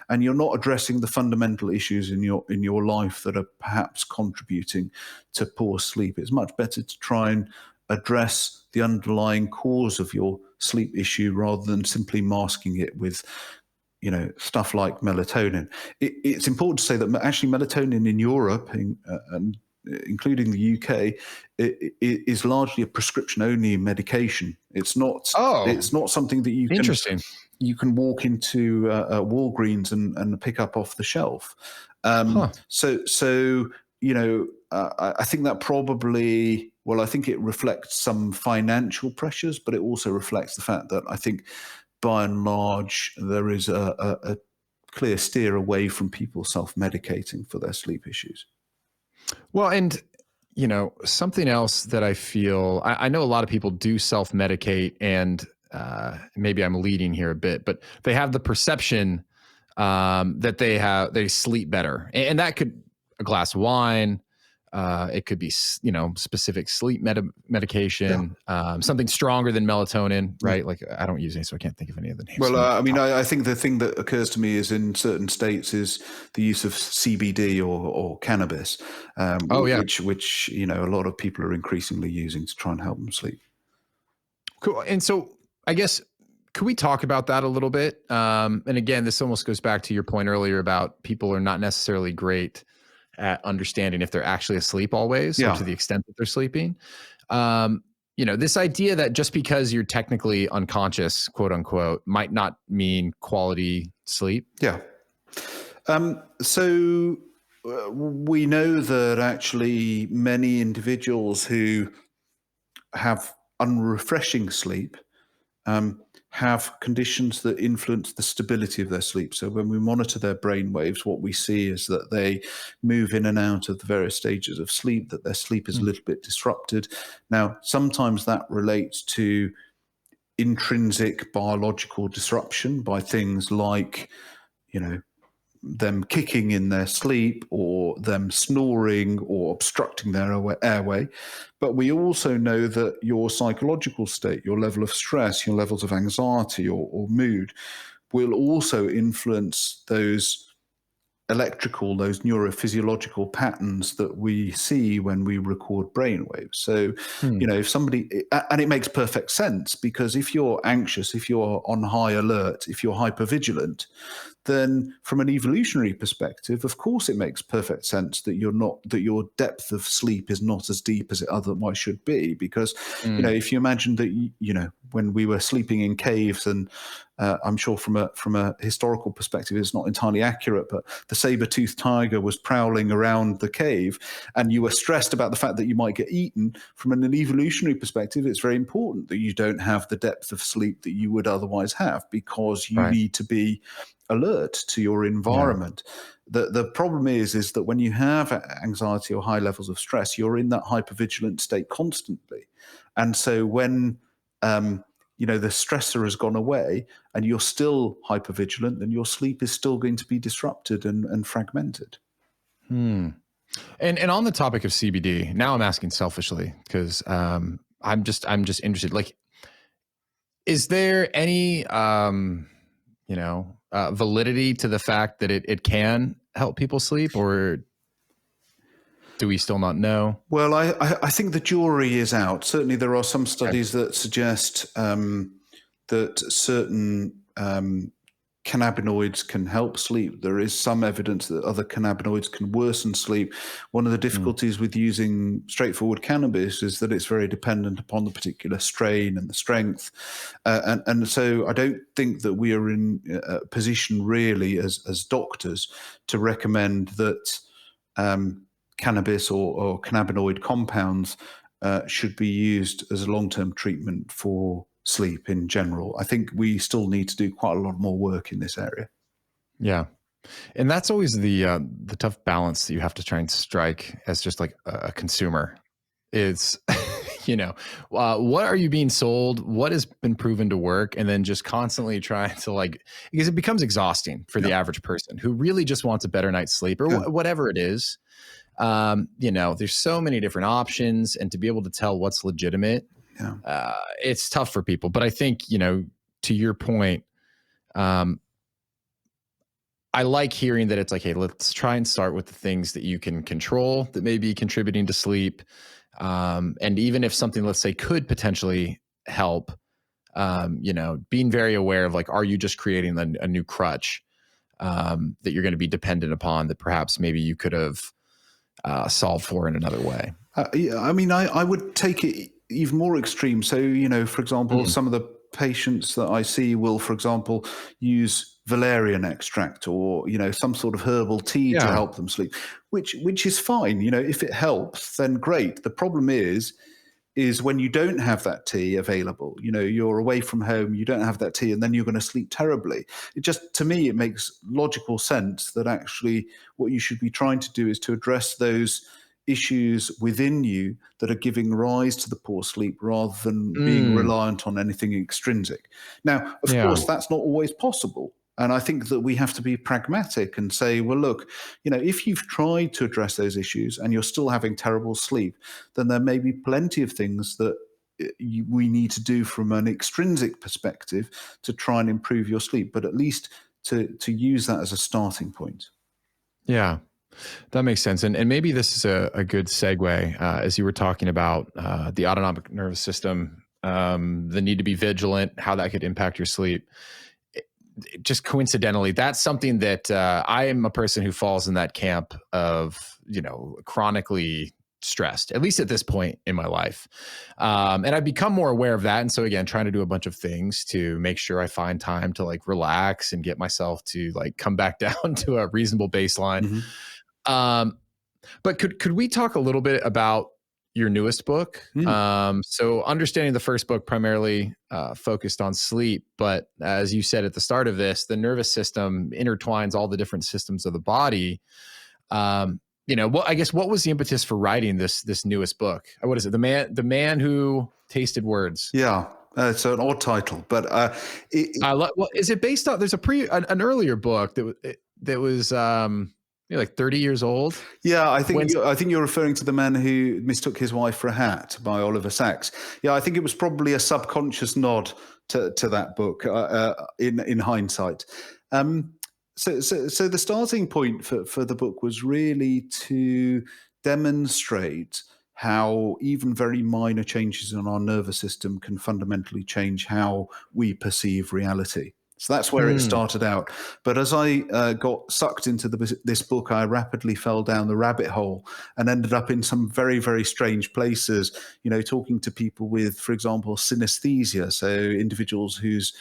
and you're not addressing the fundamental issues in your life that are perhaps contributing to poor sleep. It's much better to try and address the underlying cause of your sleep issue rather than simply masking it with stuff like melatonin. It's important to say that actually melatonin in Europe and including the UK, is largely a prescription-only medication. It's not. Oh, It's not something that interesting. you can walk into Walgreens and pick up off the shelf. Huh. I think that probably. Well, I think it reflects some financial pressures, but it also reflects the fact that I think, by and large, there is a clear steer away from people self-medicating for their sleep issues. Well, and something else that I feel, I know a lot of people do self-medicate, and maybe I'm leading here a bit, but they have the perception that they sleep better, and that could a glass of wine. It could be, specific sleep Yeah. medication, something stronger than melatonin, Yeah. right? Like I don't use any, so I can't think of any of the names. Well, So I mean, I think the thing that occurs to me is in certain states is the use of CBD or cannabis, oh yeah, which a lot of people are increasingly using to try and help them sleep. cool. And so I guess, could we talk about that a little bit? And again, this almost goes back to your point earlier about people are not necessarily great at understanding if they're actually asleep always, or Yeah. to the extent that they're sleeping. This idea that just because you're technically unconscious, quote unquote, might not mean quality sleep. Yeah. So we know that actually many individuals who have unrefreshing sleep have conditions that influence the stability of their sleep. So when we monitor their brain waves, what we see is that they move in and out of the various stages of sleep, that their sleep is a Mm. little bit disrupted. Now, sometimes that relates to intrinsic biological disruption by things like, you know, them kicking in their sleep, or them snoring, or obstructing their airway. But we also know that your psychological state, your level of stress, your levels of anxiety or mood will also influence those neurophysiological patterns that we see when we record brainwaves. So, Hmm. if somebody, and it makes perfect sense, because if you're anxious, if you're on high alert, if you're hypervigilant, then from an evolutionary perspective, of course, it makes perfect sense that your depth of sleep is not as deep as it otherwise should be. Because, Mm. if you imagine that, when we were sleeping in caves, and I'm sure from a historical perspective, it's not entirely accurate, but the saber-toothed tiger was prowling around the cave, and you were stressed about the fact that you might get eaten. From an evolutionary perspective, it's very important that you don't have the depth of sleep that you would otherwise have, because you Right. need to be alert to your Yeah. environment. The problem is that when you have anxiety or high levels of stress, you're in that hypervigilant state constantly. And so when the stressor has gone away and you're still hypervigilant, then your sleep is still going to be disrupted and fragmented. Hmm. And on the topic of CBD, now I'm asking selfishly because I'm just interested. Like, is there any validity to the fact that it can help people sleep, or do we still not know? Well, I think the jury is out. Certainly, there are some studies that suggest that certain cannabinoids can help sleep. There is some evidence that other cannabinoids can worsen sleep. One of the difficulties with using straightforward cannabis is that it's very dependent upon the particular strain and the strength. And so I don't think that we are in a position really as doctors to recommend that cannabis or cannabinoid compounds should be used as a long-term treatment for sleep in general. I think we still need to do quite a lot more work in this area. Yeah. And that's always the tough balance that you have to try and strike as just like a consumer. It's, what are you being sold? What has been proven to work? And then just constantly trying to because it becomes exhausting for the average person who really just wants a better night's sleep or whatever it is. There's so many different options, and to be able to tell what's legitimate, it's tough for people. But I think, to your point, I like hearing that it's like, hey, let's try and start with the things that you can control that may be contributing to sleep. And even if something, let's say, could potentially help, being very aware of are you just creating a new crutch that you're going to be dependent upon that perhaps maybe you could have solved for in another way? I would take it even more extreme. So, for example, some of the patients that I see will, for example, use valerian extract or, some sort of herbal tea to help them sleep, which is fine. If it helps, then great. The problem is when you don't have that tea available, you're away from home, you don't have that tea, and then you're going to sleep terribly. To me, it makes logical sense that actually what you should be trying to do is to address those issues within you that are giving rise to the poor sleep rather than being reliant on anything extrinsic. Now, of course, that's not always possible. And I think that we have to be pragmatic and say, well, look, if you've tried to address those issues and you're still having terrible sleep, then there may be plenty of things that we need to do from an extrinsic perspective to try and improve your sleep, but at least to use that as a starting point. Yeah, that makes sense. And maybe this is a good segue as you were talking about the autonomic nervous system, the need to be vigilant, how that could impact your sleep. Just coincidentally, that's something that I am a person who falls in that camp of, chronically stressed, at least at this point in my life. And I've become more aware of that. And so again, trying to do a bunch of things to make sure I find time to relax and get myself to come back down to a reasonable baseline. But could we talk a little bit about your newest book? So understanding the first book primarily focused on sleep, but as you said at the start of this, the nervous system intertwines all the different systems of the body. What was the impetus for writing this newest book? What is it? The man who tasted words. Yeah. It's an odd title, but is it based on? There's an earlier book that was 30 years old. Yeah, I think you're referring to The Man Who Mistook His Wife for a Hat by Oliver Sacks. Yeah, I think it was probably a subconscious nod to that book in hindsight. So the starting point for the book was really to demonstrate how even very minor changes in our nervous system can fundamentally change how we perceive reality. So that's where it started out. But as I got sucked into this book, I rapidly fell down the rabbit hole and ended up in some very, very strange places, talking to people with, for example, synesthesia. So individuals whose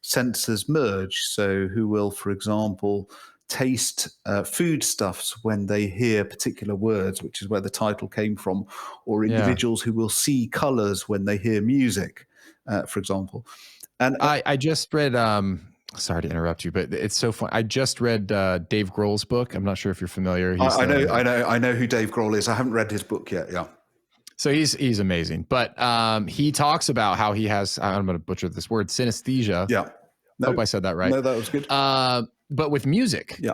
senses merge. So who will, for example, taste foodstuffs when they hear particular words, which is where the title came from, or individuals who will see colors when they hear music, for example. And I just read, sorry to interrupt you, but it's so fun. I just read Dave Grohl's book. I'm not sure if you're familiar. I know who Dave Grohl is. I haven't read his book yet. Yeah. So he's amazing, but he talks about how he has, I'm going to butcher this word, synesthesia. Yeah. Hope I said that right. No, that was good. But with music. Yeah.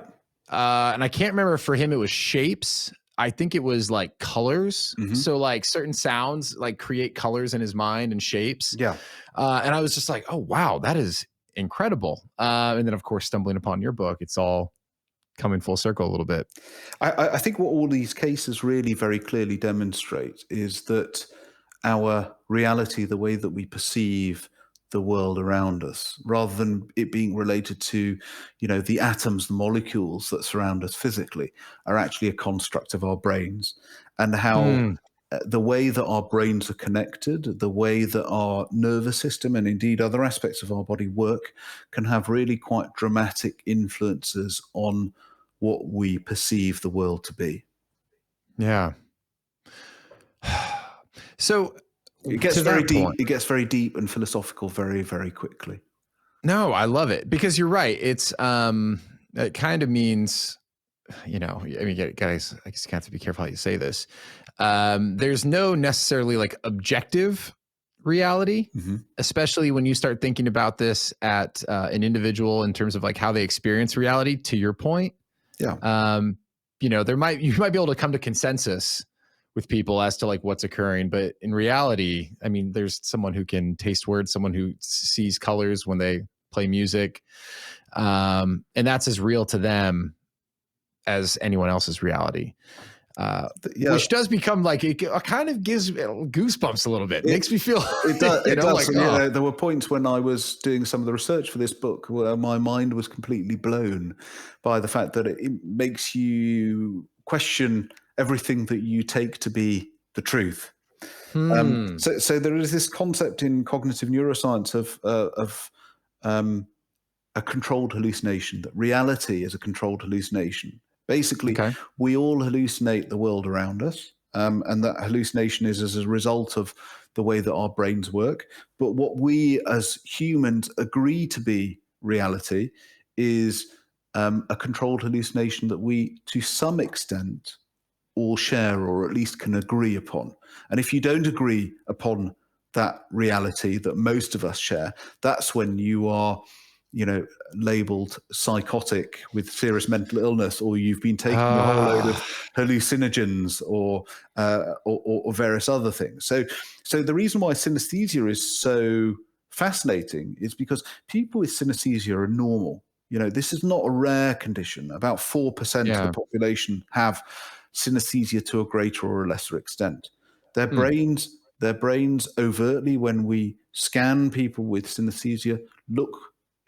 And I can't remember if for him it was shapes. I think it was like colors. Mhm. So like certain sounds like create colors in his mind and shapes. Yeah. And I was just like, oh, wow, that is incredible. And then, of course, stumbling upon your book, it's all coming full circle a little bit. I think what all these cases really very clearly demonstrate is that our reality, the way that we perceive the world around us, rather than it being related to, the atoms, the molecules that surround us physically, are actually a construct of our brains, and how Hmm. the way that our brains are connected, the way that our nervous system and indeed other aspects of our body work, can have really quite dramatic influences on what we perceive the world to be. Yeah. So It gets to very that deep. point, It gets very deep and philosophical very, very quickly. no, I love it because you're right. It kind of means, I mean, guys, I guess you have to be careful how you say this. There's no necessarily like objective reality, Mhm. especially when you start thinking about this at an individual in terms of like how they experience reality. To your point, Yeah. you might be able to come to consensus with people as to like what's occurring, but in reality, I mean, there's someone who can taste words, someone who sees colors when they play music, and that's as real to them as anyone else's reality. Yeah. Which does become like it kind of gives goosebumps a little bit. It, Makes me feel, it does. It does. like, And, oh, there were points when I was doing some of the research for this book where my mind was completely blown by the fact that it makes you question everything that you take to be the truth. hmm, So there is this concept in cognitive neuroscience of a controlled hallucination, that reality is a controlled hallucination. Basically, okay, we all hallucinate the world around us, and that hallucination is as a result of the way that our brains work. But what we as humans agree to be reality is a controlled hallucination that we, to some extent, all share or at least can agree upon. And if you don't agree upon that reality that most of us share, that's when you are, labeled psychotic with serious mental illness, or you've been taking a whole load of ah, hallucinogens or various other things. So the reason why synesthesia is so fascinating is because people with synesthesia are normal. This is not a rare condition. About 4% of the yeah, population have synesthesia to a greater or a lesser extent. Their hmm, brains, their brains overtly, when we scan people with synesthesia, look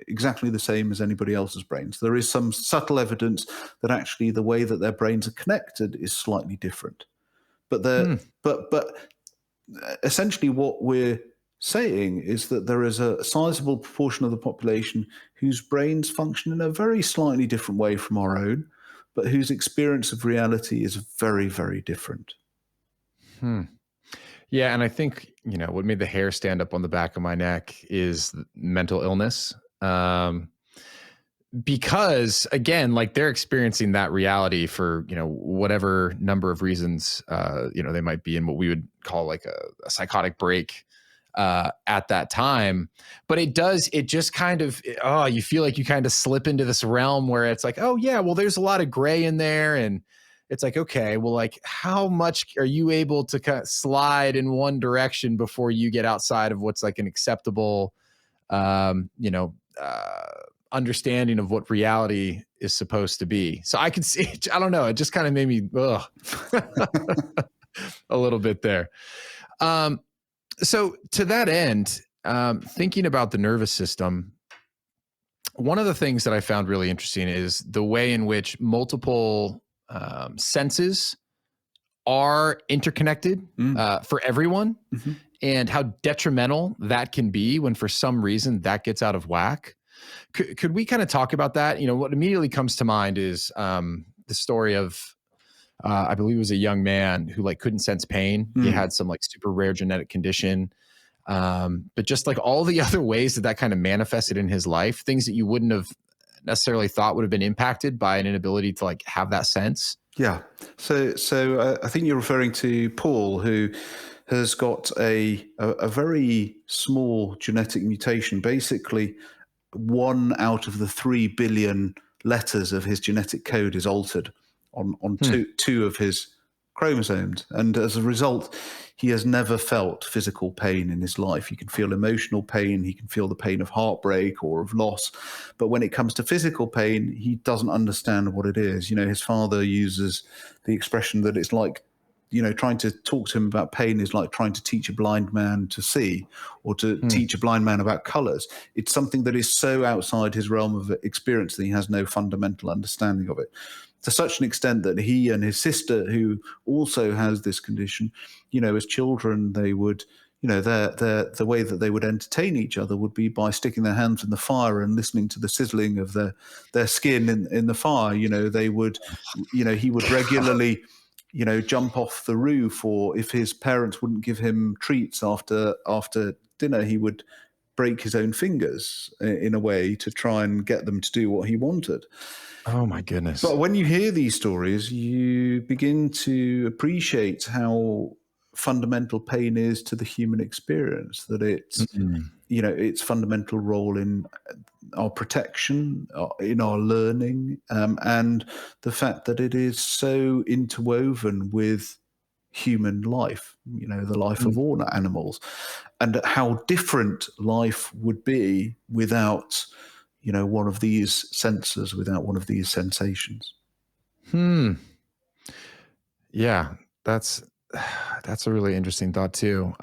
exactly the same as anybody else's brains. There is some subtle evidence that actually the way that their brains are connected is slightly different. But hmm. but essentially what we're saying is that there is a sizable proportion of the population whose brains function in a very slightly different way from our own, but whose experience of reality is very, very different. Hmm. Yeah, and I think what made the hair stand up on the back of my neck is mental illness. Because again, like they're experiencing that reality for whatever number of reasons they might be in what we would call like a psychotic break at that time. But it just kind of, oh, you feel like you kind of slip into this realm where it's like, oh yeah, well there's a lot of gray in there, and it's like, okay, well, like how much are you able to kind of slide in one direction before you get outside of what's like an acceptable um, you know, uh, understanding of what reality is supposed to be. So I could see, I don't know, it just kind of made me a little bit there. Um, so to that end, thinking about the nervous system, one of the things that I found really interesting is the way in which multiple senses are interconnected Mm. for everyone, Mhm. and how detrimental that can be when for some reason that gets out of whack. Could we kind of talk about that? What immediately comes to mind is the story of I believe it was a young man who like couldn't sense pain. He Mm. had some like super rare genetic condition, but just like all the other ways that kind of manifested in his life, things that you wouldn't have necessarily thought would have been impacted by an inability to like have that sense. Yeah. So I think you're referring to Paul, who has got a very small genetic mutation. Basically, 1 out of the 3 billion letters of his genetic code is altered on Hmm. two of his chromosomes. And as a result, he has never felt physical pain in his life. He can feel emotional pain. He can feel the pain of heartbreak or of loss. But when it comes to physical pain, he doesn't understand what it is. His father uses the expression that it's like, trying to talk to him about pain is like trying to teach a blind man to see, or to teach a blind man about colors. It's something that is so outside his realm of experience that he has no fundamental understanding of it. To such an extent that he and his sister, who also has this condition, as children, they would, the way that they would entertain each other would be by sticking their hands in the fire and listening to the sizzling of their skin in the fire. They would, he would regularly, jump off the roof, or if his parents wouldn't give him treats after dinner, he would break his own fingers in a way to try and get them to do what he wanted. Oh my goodness. But when you hear these stories, you begin to appreciate how fundamental pain is to the human experience, that it's, its fundamental role in our protection, in our learning, and the fact that it is so interwoven with human life, the life of all animals, and how different life would be without, one of these senses, without one of these sensations. Yeah, that's a really interesting thought too.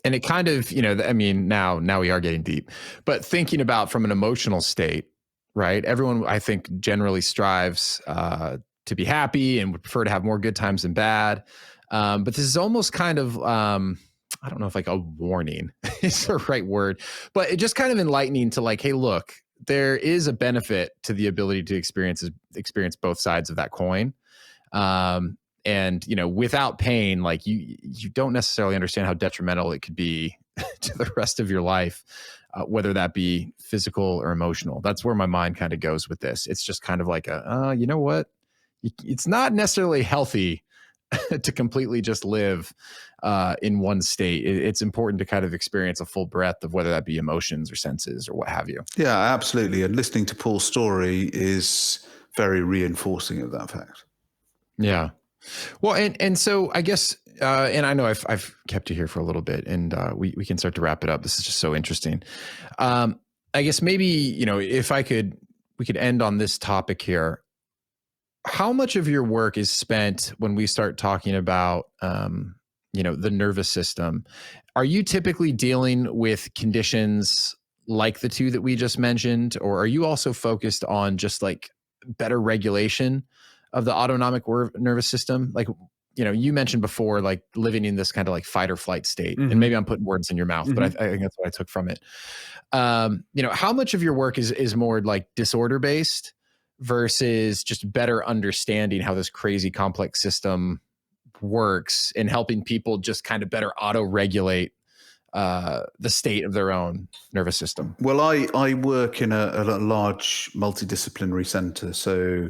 And it kind of, now we are getting deep, but thinking about from an emotional state, right? Everyone, I think, generally strives to be happy and would prefer to have more good times than bad. But this is almost kind of, I don't know if like a warning is the right word, but it just kind of enlightening to like, hey, look, there is a benefit to the ability to experience both sides of that coin. And without pain, like you don't necessarily understand how detrimental it could be to the rest of your life, whether that be physical or emotional. That's where my mind kind of goes with this. It's just kind of like you know what? It's not necessarily healthy to completely just live in one state. It's important to kind of experience a full breadth of whether that be emotions or senses or what have you. Yeah, absolutely. And listening to Paul's story is very reinforcing of that fact. Yeah. Well, and so I guess, and I know I've kept you here for a little bit, and we can start to wrap it up. This is just so interesting. I guess maybe, if we could end on this topic here. How much of your work is spent when we start talking about, the nervous system? Are you typically dealing with conditions like the two that we just mentioned, or are you also focused on just like better regulation of the autonomic nervous system? Like, you mentioned before, like living in this kind of like fight or flight state, and maybe I'm putting words in your mouth, but I think that's what I took from it. How much of your work is more like disorder based versus just better understanding how this crazy complex system works and helping people just kind of better auto-regulate the state of their own nervous system? Well, I work in a large multidisciplinary center. So,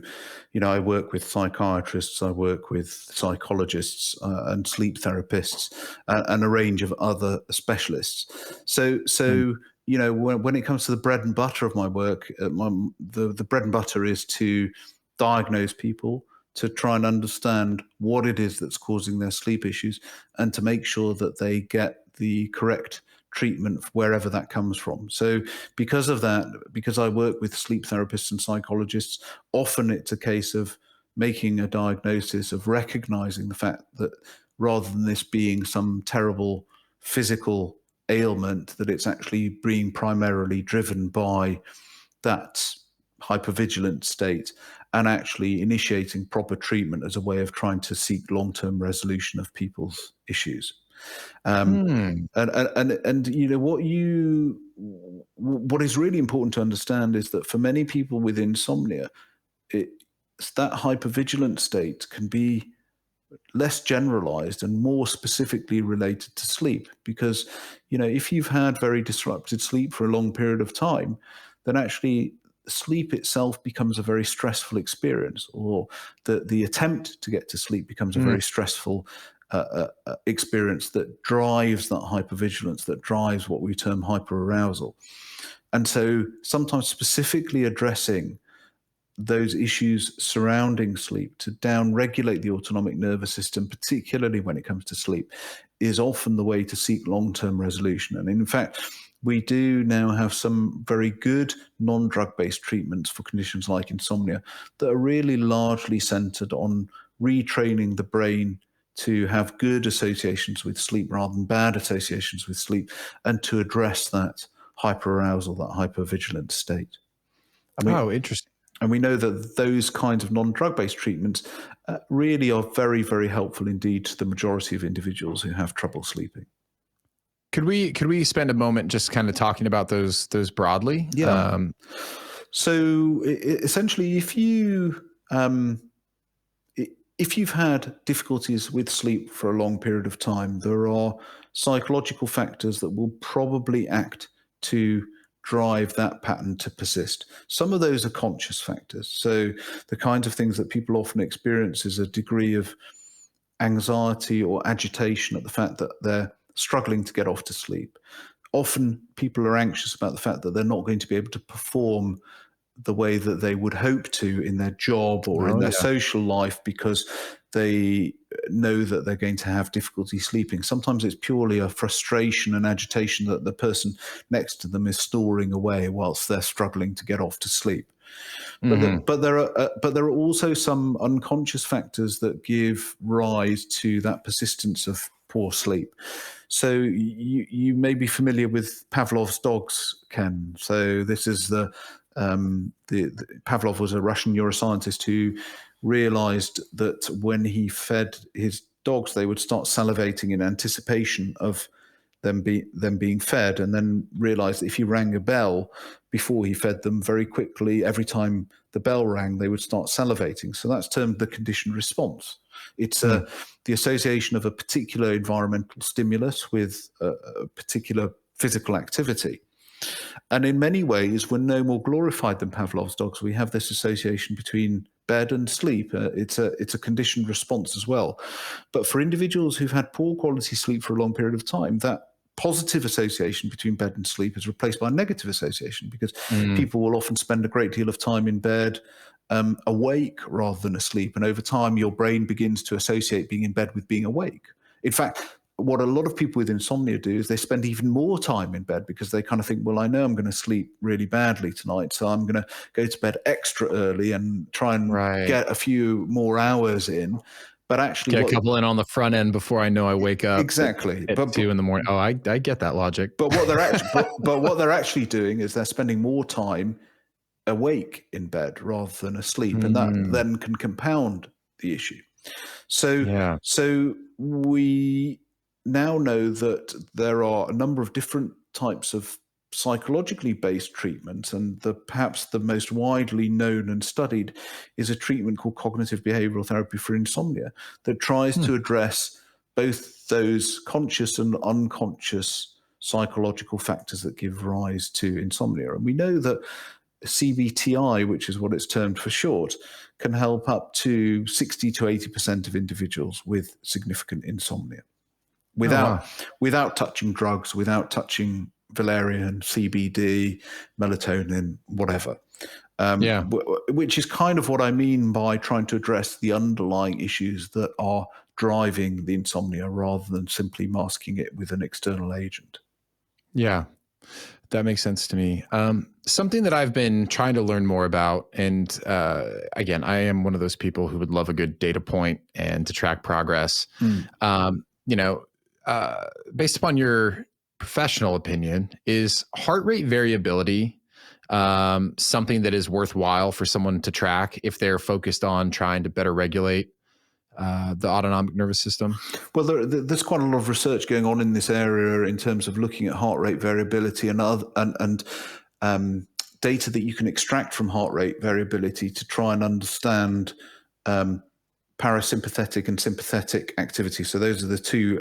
I work with psychiatrists, I work with psychologists and sleep therapists, and a range of other specialists. So when it comes to the bread and butter of my work, the bread and butter is to diagnose people, to try and understand what it is that's causing their sleep issues, and to make sure that they get the correct treatment wherever that comes from. So because of that, because I work with sleep therapists and psychologists, often it's a case of making a diagnosis, of recognizing the fact that rather than this being some terrible physical ailment, that it's actually being primarily driven by that hypervigilant state, and actually initiating proper treatment as a way of trying to seek long-term resolution of people's issues. And what is really important to understand is that for many people with insomnia, that hypervigilant state can be less generalized and more specifically related to sleep. Because, if you've had very disrupted sleep for a long period of time, then actually sleep itself becomes a very stressful experience, or the attempt to get to sleep becomes a very stressful experience that drives that hypervigilance, that drives what we term hyperarousal. And so sometimes specifically addressing those issues surrounding sleep, to down-regulate the autonomic nervous system, particularly when it comes to sleep, is often the way to seek long-term resolution. And in fact, we do now have some very good non-drug-based treatments for conditions like insomnia that are really largely centered on retraining the brain to have good associations with sleep rather than bad associations with sleep, and to address that hyperarousal, that hypervigilant state. Interesting. And we know that those kinds of non-drug-based treatments really are very, very helpful indeed to the majority of individuals who have trouble sleeping. Could we spend a moment just kind of talking about those broadly? Yeah. So essentially, if you've had difficulties with sleep for a long period of time, there are psychological factors that will probably act to drive that pattern to persist. Some of those are conscious factors. So the kinds of things that people often experience is a degree of anxiety or agitation at the fact that they're struggling to get off to sleep. Often people are anxious about the fact that they're not going to be able to perform the way that they would hope to in their job or in their social life, because they know that they're going to have difficulty sleeping. Sometimes it's purely a frustration and agitation that the person next to them is storing away whilst they're struggling to get off to sleep. But there are also some unconscious factors that give rise to that persistence of poor sleep. So you may be familiar with Pavlov's dogs, Ken. So this is Pavlov was a Russian neuroscientist who realized that when he fed his dogs, they would start salivating in anticipation of them being fed, and then realized that if he rang a bell before he fed them, very quickly, every time the bell rang, they would start salivating. So that's termed the conditioned response. It's the association of a particular environmental stimulus with a particular physical activity. And in many ways, we're no more glorified than Pavlov's dogs. We have this association between bed and sleep. It's a conditioned response as well. But for individuals who've had poor quality sleep for a long period of time, that positive association between bed and sleep is replaced by a negative association, because people will often spend a great deal of time in bed awake rather than asleep. And over time, your brain begins to associate being in bed with being awake. In fact, what a lot of people with insomnia do is they spend even more time in bed, because they kind of think, well, I know I'm going to sleep really badly tonight, so I'm going to go to bed extra early and try and get a few more hours in. But actually, get a couple in on the front end before I know I wake up exactly at 2 in the morning. Oh, I get that logic. But what they're actually doing is they're spending more time awake in bed rather than asleep, and that then can compound the issue. So we now know that there are a number of different types of psychologically based treatments, and perhaps the most widely known and studied is a treatment called cognitive behavioral therapy for insomnia that tries to address both those conscious and unconscious psychological factors that give rise to insomnia. And we know that CBTI, which is what it's termed for short, can help up to 60 to 80% of individuals with significant insomnia without touching drugs, without touching valerian, CBD, melatonin, whatever. Which is kind of what I mean by trying to address the underlying issues that are driving the insomnia rather than simply masking it with an external agent. Yeah, that makes sense to me. Something that I've been trying to learn more about, and again, I am one of those people who would love a good data point and to track progress. Based upon your professional opinion, is heart rate variability something that is worthwhile for someone to track if they're focused on trying to better regulate the autonomic nervous system? Well, there's quite a lot of research going on in this area in terms of looking at heart rate variability and data that you can extract from heart rate variability to try and understand parasympathetic and sympathetic activity. So those are the two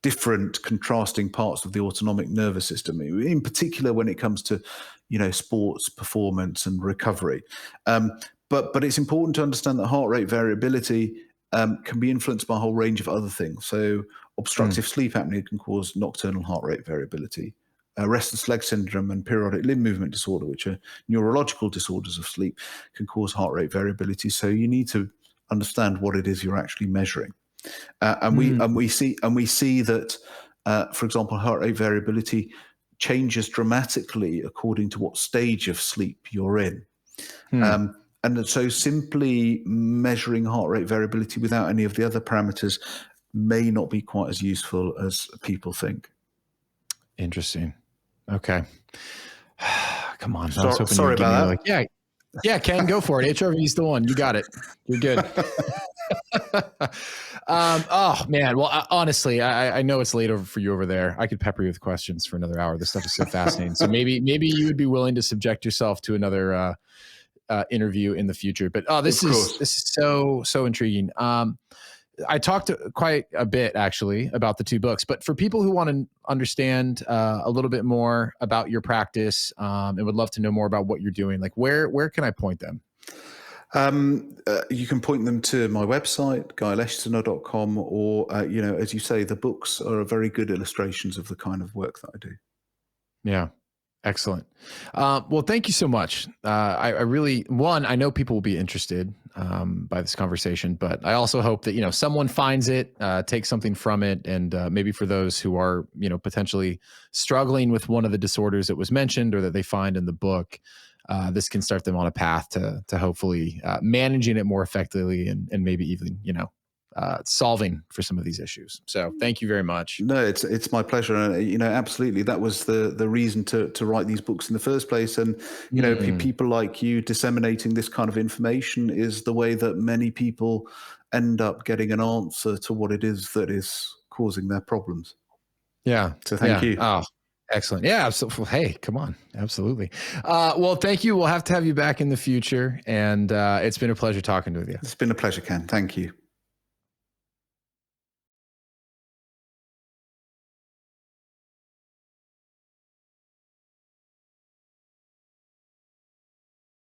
different contrasting parts of the autonomic nervous system, in particular when it comes to, sports performance and recovery. But it's important to understand that heart rate variability can be influenced by a whole range of other things. So obstructive sleep apnea can cause nocturnal heart rate variability. restless leg syndrome and periodic limb movement disorder, which are neurological disorders of sleep, can cause heart rate variability. So you need to understand what it is you're actually measuring. And we see that, for example, heart rate variability changes dramatically according to what stage of sleep you're in. And so simply measuring heart rate variability without any of the other parameters may not be quite as useful as people think. Interesting. Okay. Come on. Sorry about that. Yeah, Ken, go for it. HRV is the one. You got it. You're good. Oh man. Well, honestly, I know it's late over for you over there. I could pepper you with questions for another hour. This stuff is so fascinating. So maybe you would be willing to subject yourself to another interview in the future. But this is so intriguing. I talked quite a bit actually about the two books, but for people who want to understand a little bit more about your practice and would love to know more about what you're doing, like where can I point them? You can point them to my website, guyleschziner.com, or, as you say, the books are very good illustrations of the kind of work that I do. Yeah. Excellent. Well, thank you so much. I really, I know people will be interested by this conversation, but I also hope that, someone finds it, takes something from it. And maybe for those who are, potentially struggling with one of the disorders that was mentioned or that they find in the book, this can start them on a path to hopefully managing it more effectively and maybe even, solving for some of these issues. So thank you very much. No, it's my pleasure. And, absolutely. That was the reason to write these books in the first place. And, people like you disseminating this kind of information is the way that many people end up getting an answer to what it is that is causing their problems. Yeah. So thank you. Oh, excellent. Yeah. So, hey, come on. Absolutely. Well, thank you. We'll have to have you back in the future. And it's been a pleasure talking with you. It's been a pleasure, Ken. Thank you.